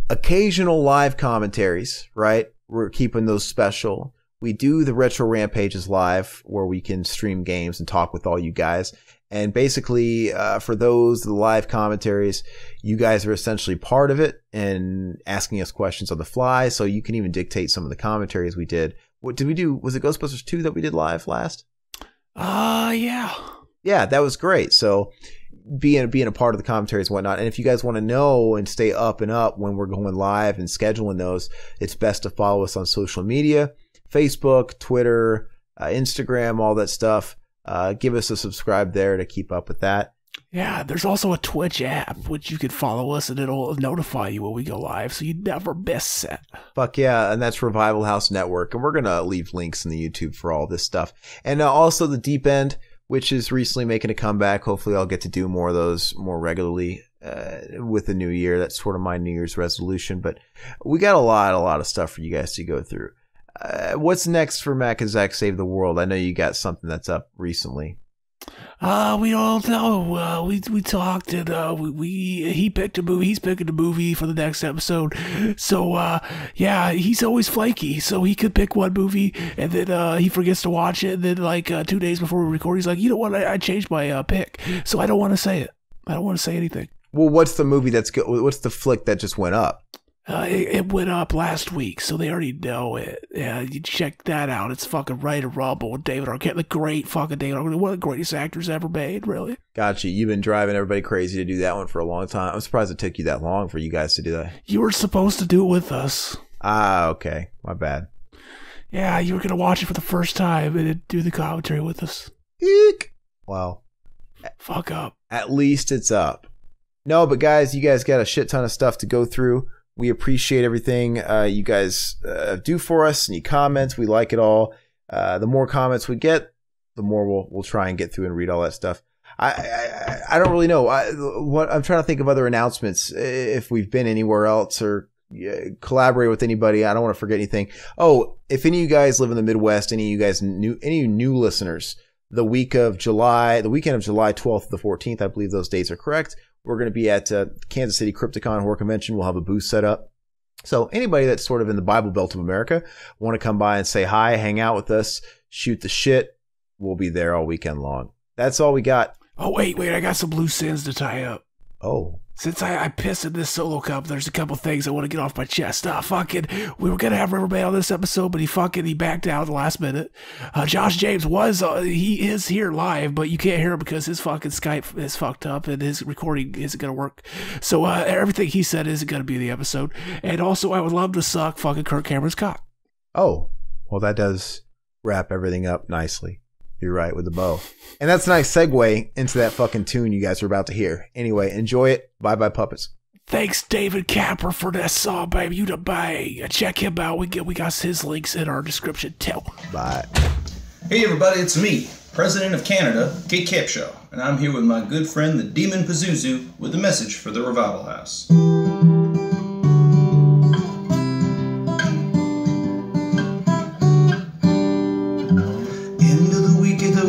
occasional live commentaries, right? We're keeping those special. We do the Retro Rampages live where we can stream games and talk with all you guys. And basically, for the live commentaries, you guys are essentially part of it and asking us questions on the fly. So you can even dictate some of the commentaries we did. What did we do? Was it Ghostbusters 2 that we did live last? Yeah. Yeah, that was great. So being a part of the commentaries and whatnot. And if you guys want to know and stay up and up when we're going live and scheduling those, it's best to follow us on social media, Facebook, Twitter, Instagram, all that stuff. Give us a subscribe there to keep up with that. Yeah, there's also a Twitch app, which you can follow us and it'll notify you when we go live, so you never miss it. Fuck yeah, and that's Revival House Network, and we're going to leave links in the YouTube for all this stuff. And also the Deep End, which is recently making a comeback. Hopefully I'll get to do more of those more regularly with the new year. That's sort of my New Year's resolution, but we got a lot of stuff for you guys to go through. What's next for Mac and Zach Save the World? I know you got something that's up recently. We don't know. We talked and he picked a movie. He's picking a movie for the next episode. So yeah, he's always flaky. So he could pick one movie and then he forgets to watch it. And then like 2 days before we record, he's like, you know what? I changed my pick. So I don't want to say it. I don't want to say anything. Well, what's the movie that's good? What's the flick that just went up? It went up last week, so they already know it. Yeah, you check that out. It's fucking Right to Rumble with David Arquette, the great fucking David Arquette, one of the greatest actors ever made, really. Gotcha. You've been driving everybody crazy to do that one for a long time. I'm surprised it took you that long for you guys to do that. You were supposed to do it with us. Ah, okay. My bad. Yeah, you were going to watch it for the first time and then do the commentary with us. Eek. Well. Fuck up. At least it's up. No, but guys, you guys got a shit ton of stuff to go through. We appreciate everything you guys do for us, and you comment. We like it all. The more comments we get, the more we'll try and get through and read all that stuff. I don't really know. What I'm trying to think of other announcements, if we've been anywhere else or collaborate with anybody. I don't want to forget anything. Oh, if any of you guys live in the Midwest, any of you guys any new listeners, the weekend of July 12th to the 14th, I believe those dates are correct. We're going to be at Kansas City Crypticon Horror Convention. We'll have a booth set up. So anybody that's sort of in the Bible Belt of America want to come by and say hi, hang out with us, shoot the shit, we'll be there all weekend long. That's all we got. Oh, wait, I got some loose ends to tie up. Oh. Since I pissed in this solo cup, there's a couple things I want to get off my chest. We were going to have Riverbay on this episode, but he backed out at the last minute. Josh James he is here live, but you can't hear him because his fucking Skype is fucked up and his recording isn't going to work. So everything he said isn't going to be in the episode. And also, I would love to suck fucking Kirk Cameron's cock. Oh, well, that does wrap everything up nicely. You're right, with the bow. And that's a nice segue into that fucking tune you guys are about to hear. Anyway, enjoy it. Bye-bye, puppets. Thanks, David Capper, for that song, baby. You to buy. Check him out. We got his links in our description, too. Bye. Hey, everybody, it's me, President of Canada, Kate Capshaw, and I'm here with my good friend, the Demon Pazuzu, with a message for the Revival House.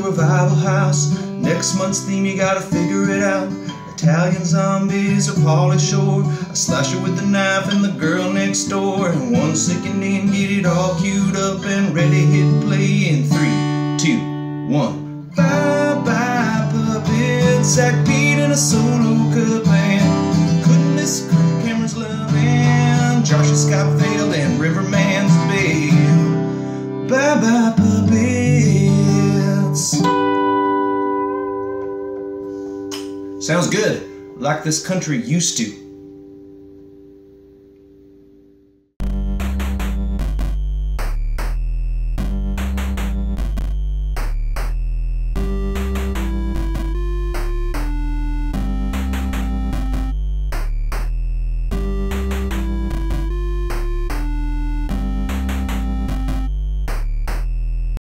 Revival House. Next month's theme, you gotta figure it out. Italian zombies or Pauly Shore, a slasher with a knife and the girl next door, and 1 second in, get it all queued up and ready, hit play in 3, 2, 1. Bye bye puppets, Zach Pete and a solo cut band. Couldn't miss Kirk Cameron's love and Josh and Scott failed and Riverman's bail. Bye bye puppets. Sounds good, like this country used to.